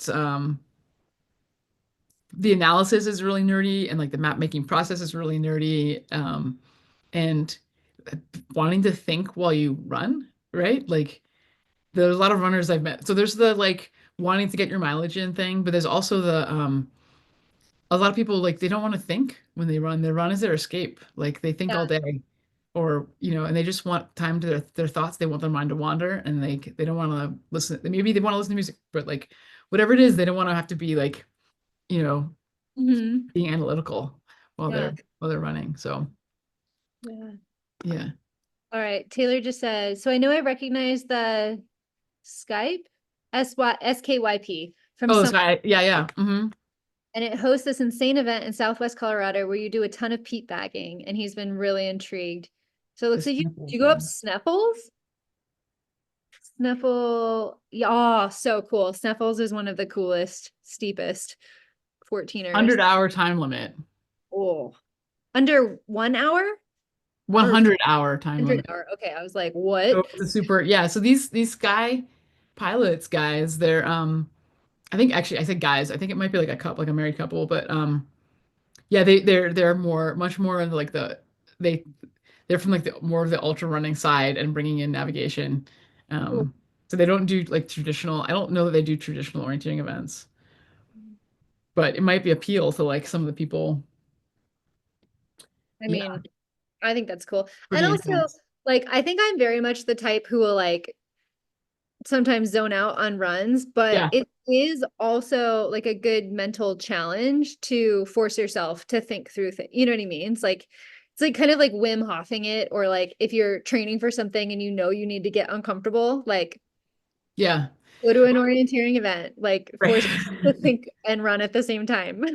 the analysis is really nerdy and like the map making process is really nerdy. And wanting to think while you run, right? Like there's a lot of runners I've met. So there's the like wanting to get your mileage in thing, but there's also the a lot of people like they don't want to think when they run. Their run is their escape. Like they think all Yeah. day or and they just want time to their thoughts. They want their mind to wander and they don't want to listen. Maybe they want to listen to music, but like whatever it is, they don't want to have to be like, you know, Hmm. being analytical while Yeah. they're running. So Yeah. yeah. All right. Taylor just says, so I know I recognize the Skype SKYP from Oh, this some, guy, yeah. and it hosts this insane event in Southwest Colorado where you do a ton of peat bagging, and he's been really intrigued. So it looks This like Sniffles you go up one. Sneffels? Snuffle, yeah, oh, so cool. Snuffles is one of the coolest, steepest 14ers. 100-hour time limit. Oh, under 1 hour? Or 100-hour time 100 limit. hour. Okay, I was like, what? So it's a super, yeah. So these sky pilots guys, they're I think actually I said guys, I think it might be like a couple, like a married couple, but yeah, they're much more into like they they're from like the more of the ultra running side and bringing in navigation. Cool. So they don't do like traditional, I don't know that they do traditional orienteering events, but it might be appeal to like some of the people. I Yeah, mean, I think that's cool. And pretty also, intense. like, I think I'm very much the type who will like sometimes zone out on runs, but Yeah. it is also like a good mental challenge to force yourself to think through things. You know what I mean? It's like kind of like Wim Hofing it, or like if you're training for something and you know you need to get uncomfortable, like Yeah. go to an orienteering event, like Right. force yourself to think and run at the same time.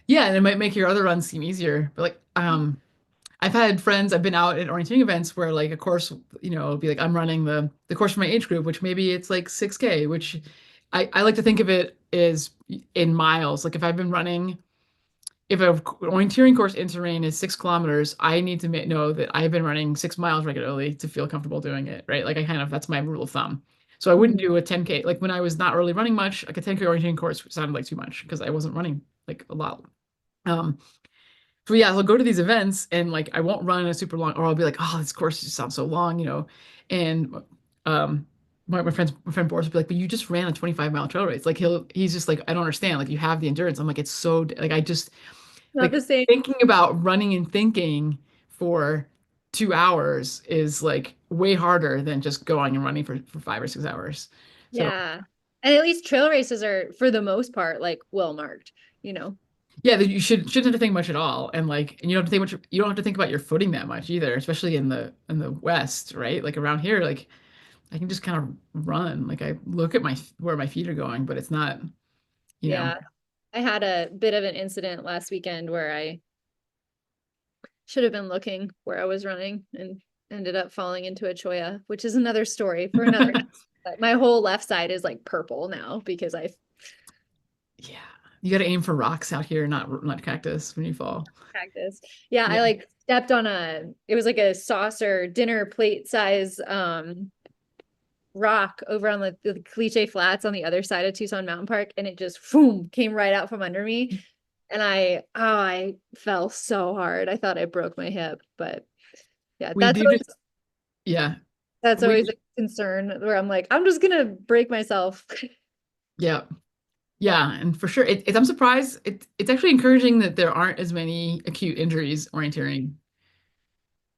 Yeah, and it might make your other runs seem easier. But like, I've had friends, I've been out at orienteering events where like a course, it'll be like I'm running the course for my age group, which maybe it's like 6K, which I like to think of it as in miles. Like if I've been running, if a orienteering course in terrain is 6 kilometers, I need to know that I've been running 6 miles regularly to feel comfortable doing it, right? Like that's my rule of thumb. So I wouldn't Mhm. do a 10K. Like when I was not really running much, like a 10K orienteering course sounded like too much because I wasn't running like a lot. Um, so yeah, I'll go to these events and like I won't run a super long, or I'll be like, oh, this course just sounds so long. And my friend Boris will be like, but you just ran a 25-mile trail race. Like he's just like, I don't understand. Like you have the endurance. I'm like, it's so like I just Not like the same. thinking about running and thinking for 2 hours is like way harder than just going and running for 5 or 6 hours. So Yeah. And at least trail races are, for the most part, like well marked, you know? yeah, that you shouldn't have to think much at all, and you don't have to think much. You don't have to think about your footing that much either, especially in the West, right? Like around here, like I can just kind of run. Like I look at my where my feet are going, but it's not, you know. Yeah. I had a bit of an incident last weekend where I should have been looking where I was running and ended up falling into a cholla, which is another story for another. But my whole left side is like purple now because I Yeah, you got to aim for rocks out here, not cactus when you fall. practiced. Yeah, Yeah, I like stepped on it was like a saucer dinner plate size rock over on the Cliche Flats on the other side of Tucson Mountain Park, and it just boom came right out from under me. And I fell so hard. I thought I broke my hip, but yeah, we do just yeah that's we always a concern where I'm like, I'm just gonna break myself. yeah. Yeah, and for sure, I'm surprised. It's actually encouraging that there aren't as many acute injuries orienteering.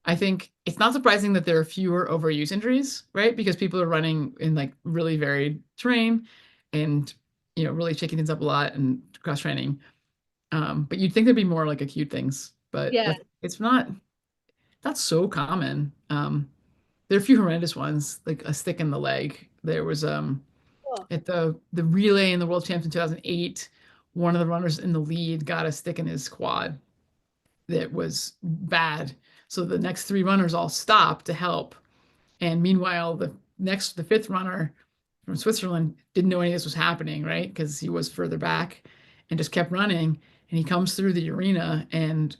I think it's not surprising that there are fewer overuse injuries, right? Because people are running in like really varied terrain and really shaking things up a lot and cross training. But you'd think there'd be more like acute things, but Yeah. it's not so common. There are a few horrendous ones, like a stick in the leg. There was Cool. at the relay in the World Champs in 2008, one of the runners in the lead got a stick in his quad that was bad. So the next three runners all stopped to help. And meanwhile, the fifth runner from Switzerland didn't know any of this was happening, right? Because he was further back and just kept running. And he comes through the arena, and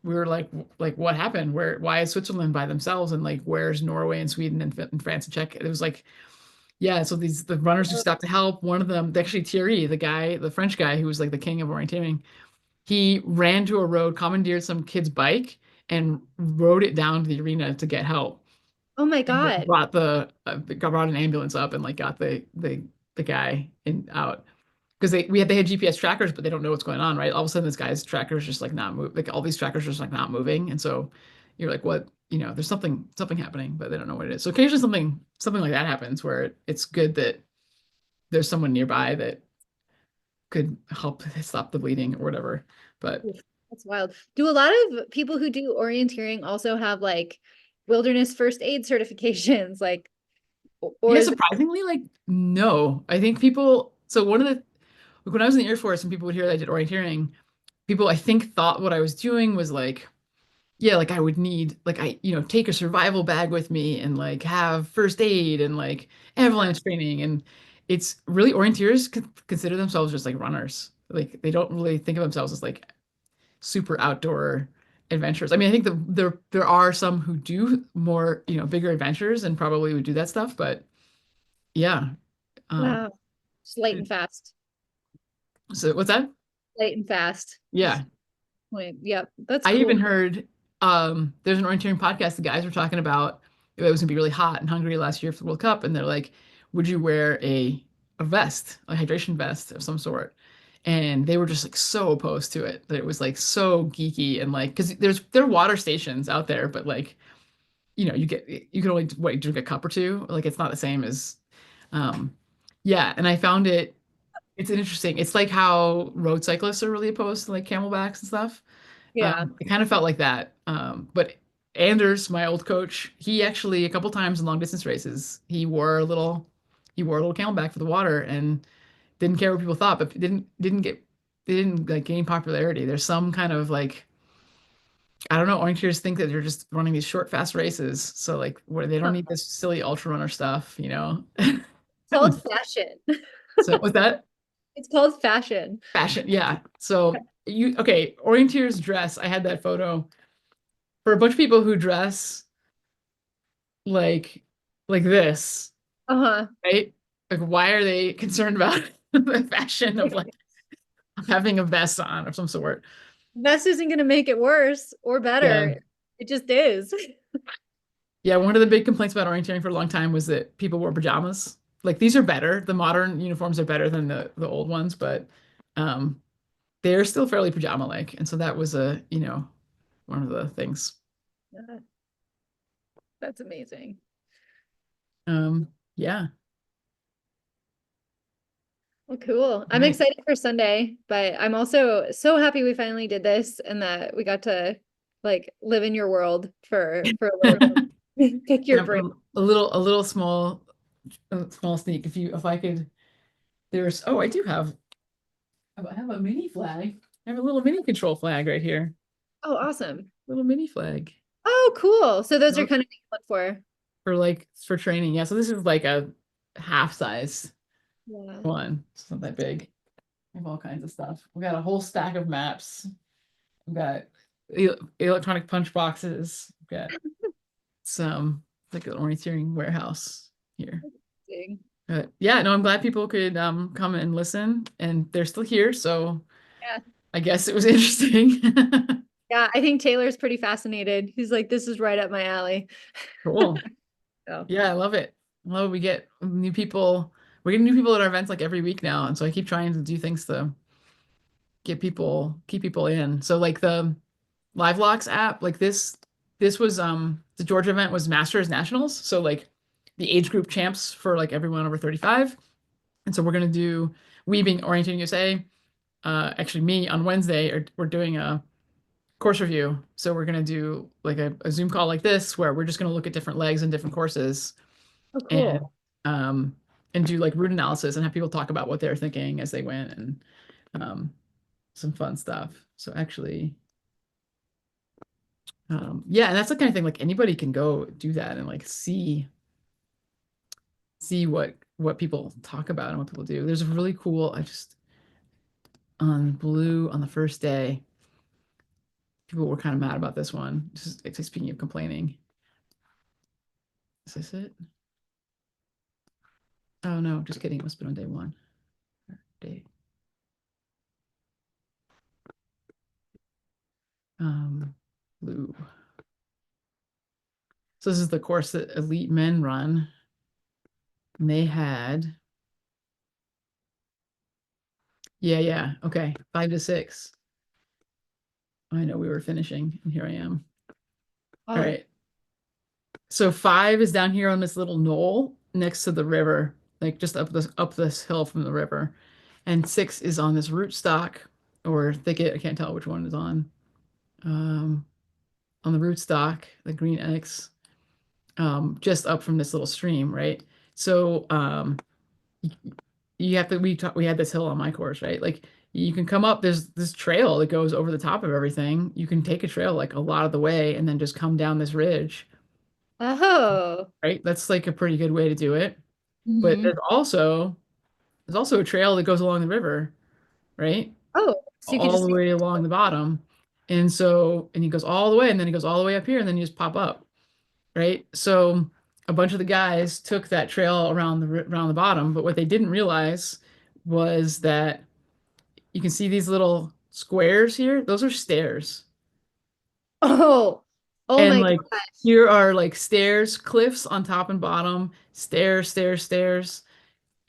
we were like, what happened? Why is Switzerland by themselves? And like, where's Norway and Sweden and France and Czech? It was like, yeah. So the runners who stopped to help, one of them, actually Thierry, the French guy who was like the king of orienteering, he ran to a road, commandeered some kid's bike, and rode it down to the arena to get help. Oh my And like, God. brought an ambulance up and like got the guy in out because they had GPS trackers, but they don't know what's going on, right? All of a sudden, this guy's tracker is just like not move, like all these trackers are just like not moving, and so you're like, what? There's something happening, but they don't know what it is. So occasionally something like that happens where it's good that there's someone nearby that could help stop the bleeding or whatever. But Oof, that's wild. Do a lot of people who do orienteering also have like wilderness first aid certifications? Like, or yeah, is it, surprisingly, like no, I think people. So one of the like, when I was in the Air Force and people would hear that I did orienteering, people I think thought what I was doing was like, yeah, like I would need like take a survival bag with me and like have first aid and like avalanche training. And it's really orienteers consider themselves just like runners. Like they don't really think of themselves as like super outdoor adventures. I mean, I think there are some who do more, bigger adventures and probably would do that stuff, but yeah. Um, wow, just light and fast, so what's that? light and fast. Yeah. Wait, yep, that's I cool. even heard there's an orienteering podcast the guys were talking about it was gonna be really hot in Hungary last year for the World Cup, and they're like, would you wear a vest, a hydration vest of some sort? And they were just like so opposed to it that it was like so geeky and like because there are water stations out there, but like you can only drink a cup or two. Like it's not the same as yeah. And I found it's interesting. It's like how road cyclists are really opposed to like camelbacks and stuff. Yeah. It kind of felt like that. But Anders, my old coach, he actually a couple times in long distance races, he wore a little camelback for the water and didn't care what people thought, but they didn't like gain popularity. There's some kind of like I don't know, orienteers think that they're just running these short, fast races. So like what they don't need this silly ultra runner stuff. It's called fashion. So with that It's called fashion. fashion, yeah. So okay, orienteers dress. I had that photo for a bunch of people who dress like this, Uh-huh. right? Like, why are they concerned about the fashion of like having a vest on of some sort? Vest isn't going to make it worse or Yeah. better. It just is. Yeah, one of the big complaints about orienteering for a long time was that people wore pajamas. Like these are better. The modern uniforms are better than the old ones, but um they're still fairly pajama-like. And so that was one of the things. Yeah, that's amazing. Yeah. Well, cool. I'm Right. excited for Sunday, but I'm also so happy we finally did this and that we got to like live in your world for a little pick your brain. A little small sneak. If I could, I do have a mini flag. I have a little mini control flag right here. Oh, awesome. Little mini flag Oh, cool. So those are Nope. kind of things to look for. for training. Yeah. So this is like a half size Yeah. one. It's not that big. We have all kinds of stuff. We got a whole stack of maps. We've got electronic punch boxes. We've got some like an orienteering warehouse here. Interesting. Yeah, no, I'm glad people could come and listen, and they're still here, so Yeah. I guess it was interesting. Yeah, I think Taylor's pretty fascinated. He's like, this is right up my alley. Cool. So Yeah, I love it. Love we get new people. We're getting new people at our events like every week now, and so I keep trying to do things to keep people in. So like the LiveLocks app, like this was the Georgia event was Masters Nationals, so like the age group champs for like everyone over 35. And so we're gonna do we being Orienteering USA. Actually, me on Wednesday, we're doing a course review. So we're gonna do like a Zoom call like this, where we're just gonna look at different legs and different courses, oh, and cool. um, and do like route analysis and have people talk about what they're thinking as they went and um, some fun stuff. So actually, Yeah, and that's the kind of thing like anybody can go do that and like see what people talk about and what people do. There's a really cool, I just on Blue on the first day, people were kind of mad about this one. Just it's like, speaking of complaining. Is this it? Oh no, just kidding. It must have been on day one. Day. Blue. So this is the course that elite men run. And they had, yeah, okay, 5 to 6. I know we were finishing, and here I am. All Oh, right. So 5 is down here on this little knoll next to the river, like just up this hill from the river. And 6 is on this rootstock or thicket. I can't tell which one is on the rootstock, the green X, just up from this little stream, right? So you have to we had this hill on my course, right? Like you can come up, there's this trail that goes over the top of everything. You can take a trail like a lot of the way and then just come down this ridge, oh. right? That's like a pretty good way to do it. But Mhm. there's also a trail that goes along the river, right? Oh, so you could All just the way along the bottom. And he goes all the way, and then he goes all the way up here, and then you just pop up, right? So a bunch of the guys took that trail around the bottom, but what they didn't realize was that you can see these little squares here. Those are stairs. oh, oh And my like gosh. here are like stairs, cliffs on top and bottom, stairs, stairs, stairs.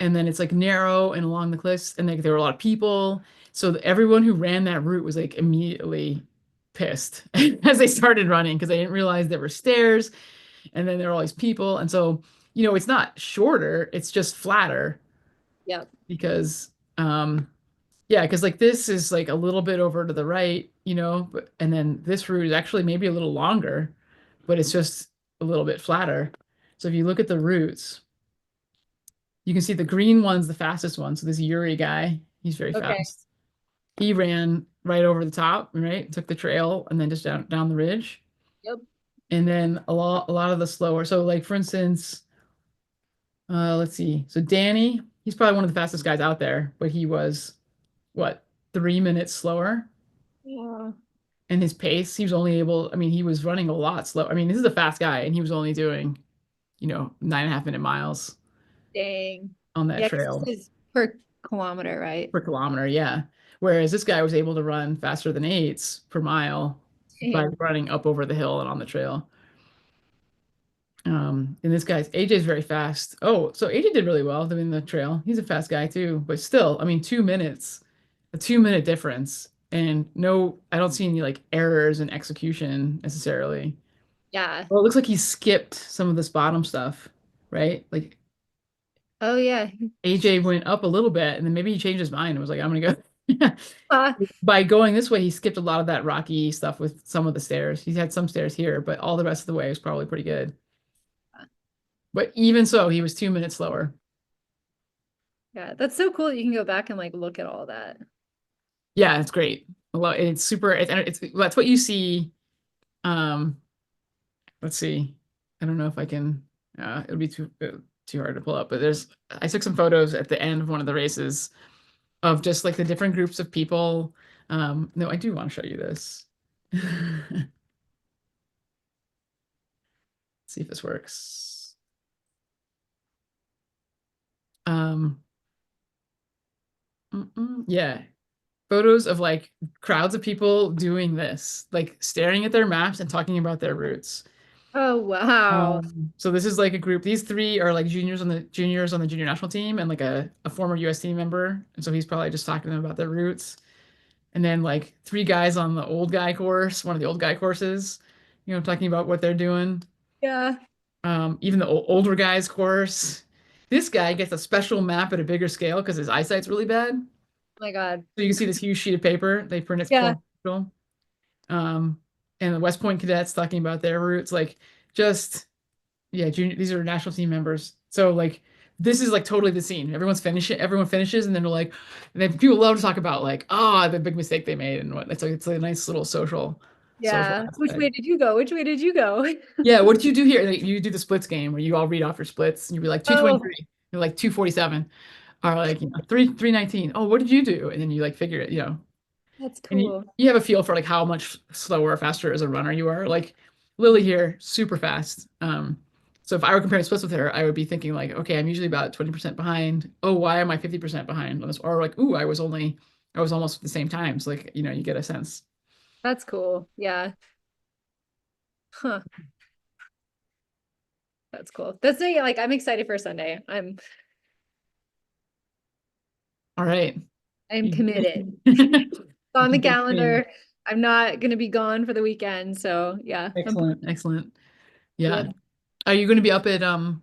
And then it's like narrow and along the cliffs, and like there were a lot of people. So everyone who ran that route was like immediately pissed as they started running because they didn't realize there were stairs, and then there were all these people. And so, it's not shorter, it's just flatter Yep. because yeah, because like this is like a little bit over to the right, and then this route is actually maybe a little longer, but it's just a little bit flatter. So if you look at the routes, you can see the green one's the fastest one. So this Yuri guy, he's very Okay. fast. He ran right over the top, right? Took the trail and then just down the ridge. Yep. And then a lot of the slower. So like for instance, let's see. So Danny, he's probably one of the fastest guys out there, but he was what, 3 minutes slower. Yeah. And his pace, he was only able, I mean, he was running a lot slow. I mean, this is a fast guy, and he was only doing, 9.5 minute miles Dang. on that Yeah, 'cause trail this is per kilometer, right? per kilometer. Yeah. Whereas this guy was able to run faster than 8s per mile by Dang. running up over the hill and on the trail. And this guy's AJ's very fast. Oh, so AJ did really well doing the trail. He's a fast guy too, but still, I mean, 2 minutes, a 2 minute difference. And no, I don't see any like errors in execution necessarily. Yeah. Well, it looks like he skipped some of this bottom stuff, right? Like Oh yeah. AJ went up a little bit and then maybe he changed his mind and was like, I'm gonna go. Uh, By going this way, he skipped a lot of that rocky stuff with some of the stairs. He's had some stairs here, but all the rest of the way was probably pretty good. But even so, he was 2 minutes slower. yeah, that's so cool that you can go back and like look at all that. Yeah, it's great. It's super. That's what you see. Um, let's see. I don't know if I can. It'll be too hard to pull up. But I took some photos at the end of one of the races of just like the different groups of people. No, I do want to show you this. See if this works. Um, yeah, photos of like crowds of people doing this, like staring at their maps and talking about their routes. Oh wow. So this is like a group. These three are like junior national team and like a former US team member. And so he's probably just talking to them about their roots. And then like 3 guys on the old guy course, one of the old guy courses, talking about what they're doing. Yeah. Even the older guys course. This guy gets a special map at a bigger scale because his eyesight's really bad. Oh my God. So you can see this huge sheet of paper they print it Yeah. for. Um, and the West Point cadets talking about their roots, like just yeah, these are national team members. So like this is like totally the scene. Everyone finishes, and then they're like, and then people love to talk about like, the big mistake they made and what. It's like a nice little social. Yeah. social Which way aspect. did you go? Which way did you go? Yeah, what did you do here? Like, you do the splits game where you all read off your splits and you'd be like Oh, 223, you're like 247, or like 319. Oh, what did you do? And then you like figure it, that's and cool. you have a feel for like how much slower or faster as a runner you are. Like Lily here, super fast. So if I were comparing splits with her, I would be thinking like, okay, I'm usually about 20% behind. Oh, why am I 50% behind on this? Or like, ooh, I was almost at the same times. Like, you get a sense. That's cool. Yeah. Huh. That's cool. That's the like I'm excited for Sunday. All right. I'm You, committed. you On the can get committed. calendar. I'm not gonna be gone for the weekend. So yeah. Excellent, excellent. Yeah. Yep. Are you going to be up at I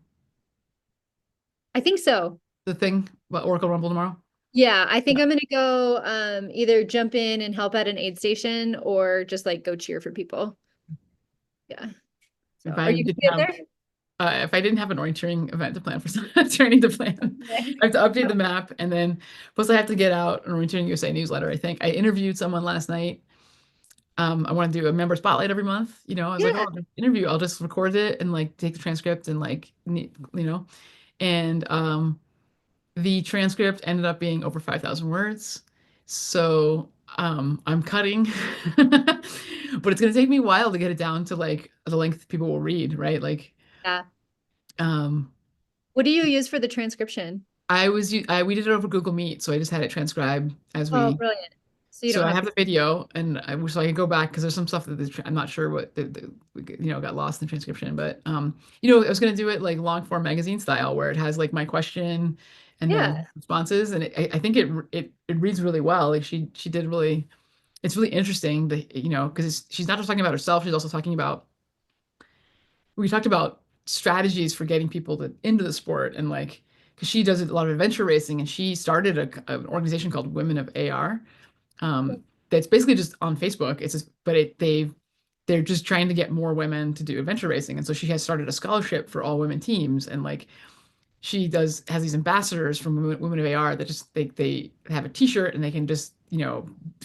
think so. the thing about Oracle Rumble tomorrow? Yeah, I think Yeah. I'm gonna go either jump in and help at an aid station or just like go cheer for people. Yeah. So If are I you gonna didn't be up have there? if I didn't have an orienteering event to plan for training to plan, I have to update the map, and then plus I have to get out an Orienteering USA newsletter. I think I interviewed someone last night. I want to do a member spotlight every month. I was like, oh, Yeah. I'll just interview. I'll just record it and like take the transcript and like and the transcript ended up being over 5,000 words. So I'm cutting, but it's gonna take me a while to get it down to like the length people will read, right? Like Yeah. um What do you use for the transcription? we did it over Google Meet, so I just had it transcribed as Oh, we. brilliant. So you So don't I have have to. the video, and so I can go back because there's some stuff that I'm not sure what got lost in the transcription. But I was gonna do it like long form magazine style, where it has like my question and then Yeah. responses, and I think it reads really well. Like she did really. It's really interesting that because she's not just talking about herself, she's also talking about. We talked about strategies for getting people into the sport, and like because she does a lot of adventure racing, and she started an organization called Women of AR, that's basically just on Facebook. It's just, but they're just trying to get more women to do adventure racing, and so she has started a scholarship for all women teams, and like she has these ambassadors from Women of AR that just they have a T-shirt and they can just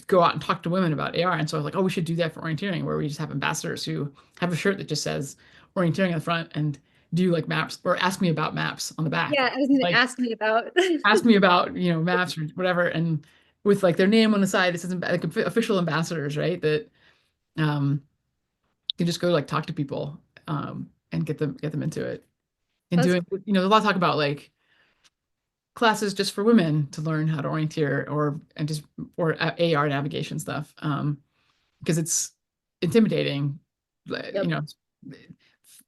go out and talk to women about AR. And so I was like, oh, we should do that for orienteering, where we just have ambassadors who have a shirt that just says orienteering on the front and do like maps or ask me about maps on the back. Yeah, I was gonna Like ask me about. ask me about maps or whatever, and with like their name on the side, it says like official ambassadors, right? That um can just go like talk to people and get them into it. And That's doing there's a lot of talk about like classes just for women to learn how to orienteer or AR navigation stuff, because it's intimidating. yep.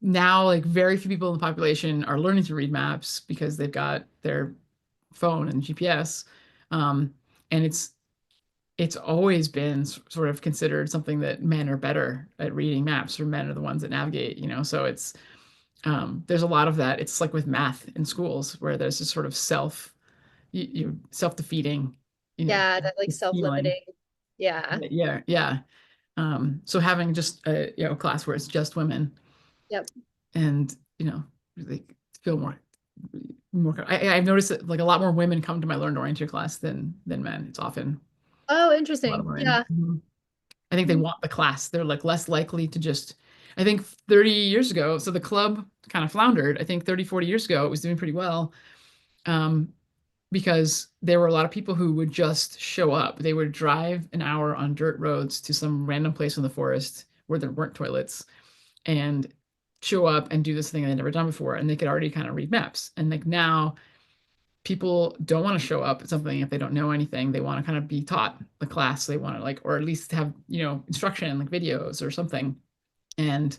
Now like very few people in the population are learning to read maps because they've got their phone and GPS, and it's always been sort of considered something that men are better at reading maps, or men are the ones that navigate. So it's there's a lot of that. It's like with math in schools where there's this sort of self-defeating, Yeah, that like feeling. self-limiting. Yeah. Yeah, yeah. So having just a class where it's just women Yep. and they feel more. I've noticed that like a lot more women come to my Learn to Orienteer class than men. It's often Oh, a lot of interesting. women. Yeah. Mhm. I think they Mhm. want the class. They're like less likely to just. I think 30 years ago, so the club kind of floundered. I think 30, 40 years ago, it was doing pretty well. Um, because there were a lot of people who would just show up. They would drive an hour on dirt roads to some random place in the forest where there weren't toilets and show up and do this thing they'd never done before. And they could already kind of read maps. And like now, people don't want to show up at something if they don't know anything. They want to kind of be taught the class. They want to like, or at least have, instruction like videos or something. And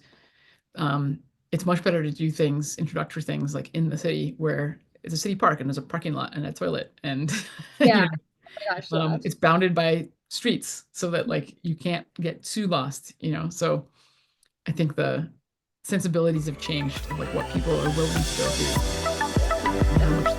it's much better to do things, introductory things like in the city where it's a city park and there's a parking lot and a toilet and Yeah. Oh my gosh, yeah. it's bounded by streets so that like you can't get too lost. So I think the sensibilities have changed of like what people are willing to go do. How much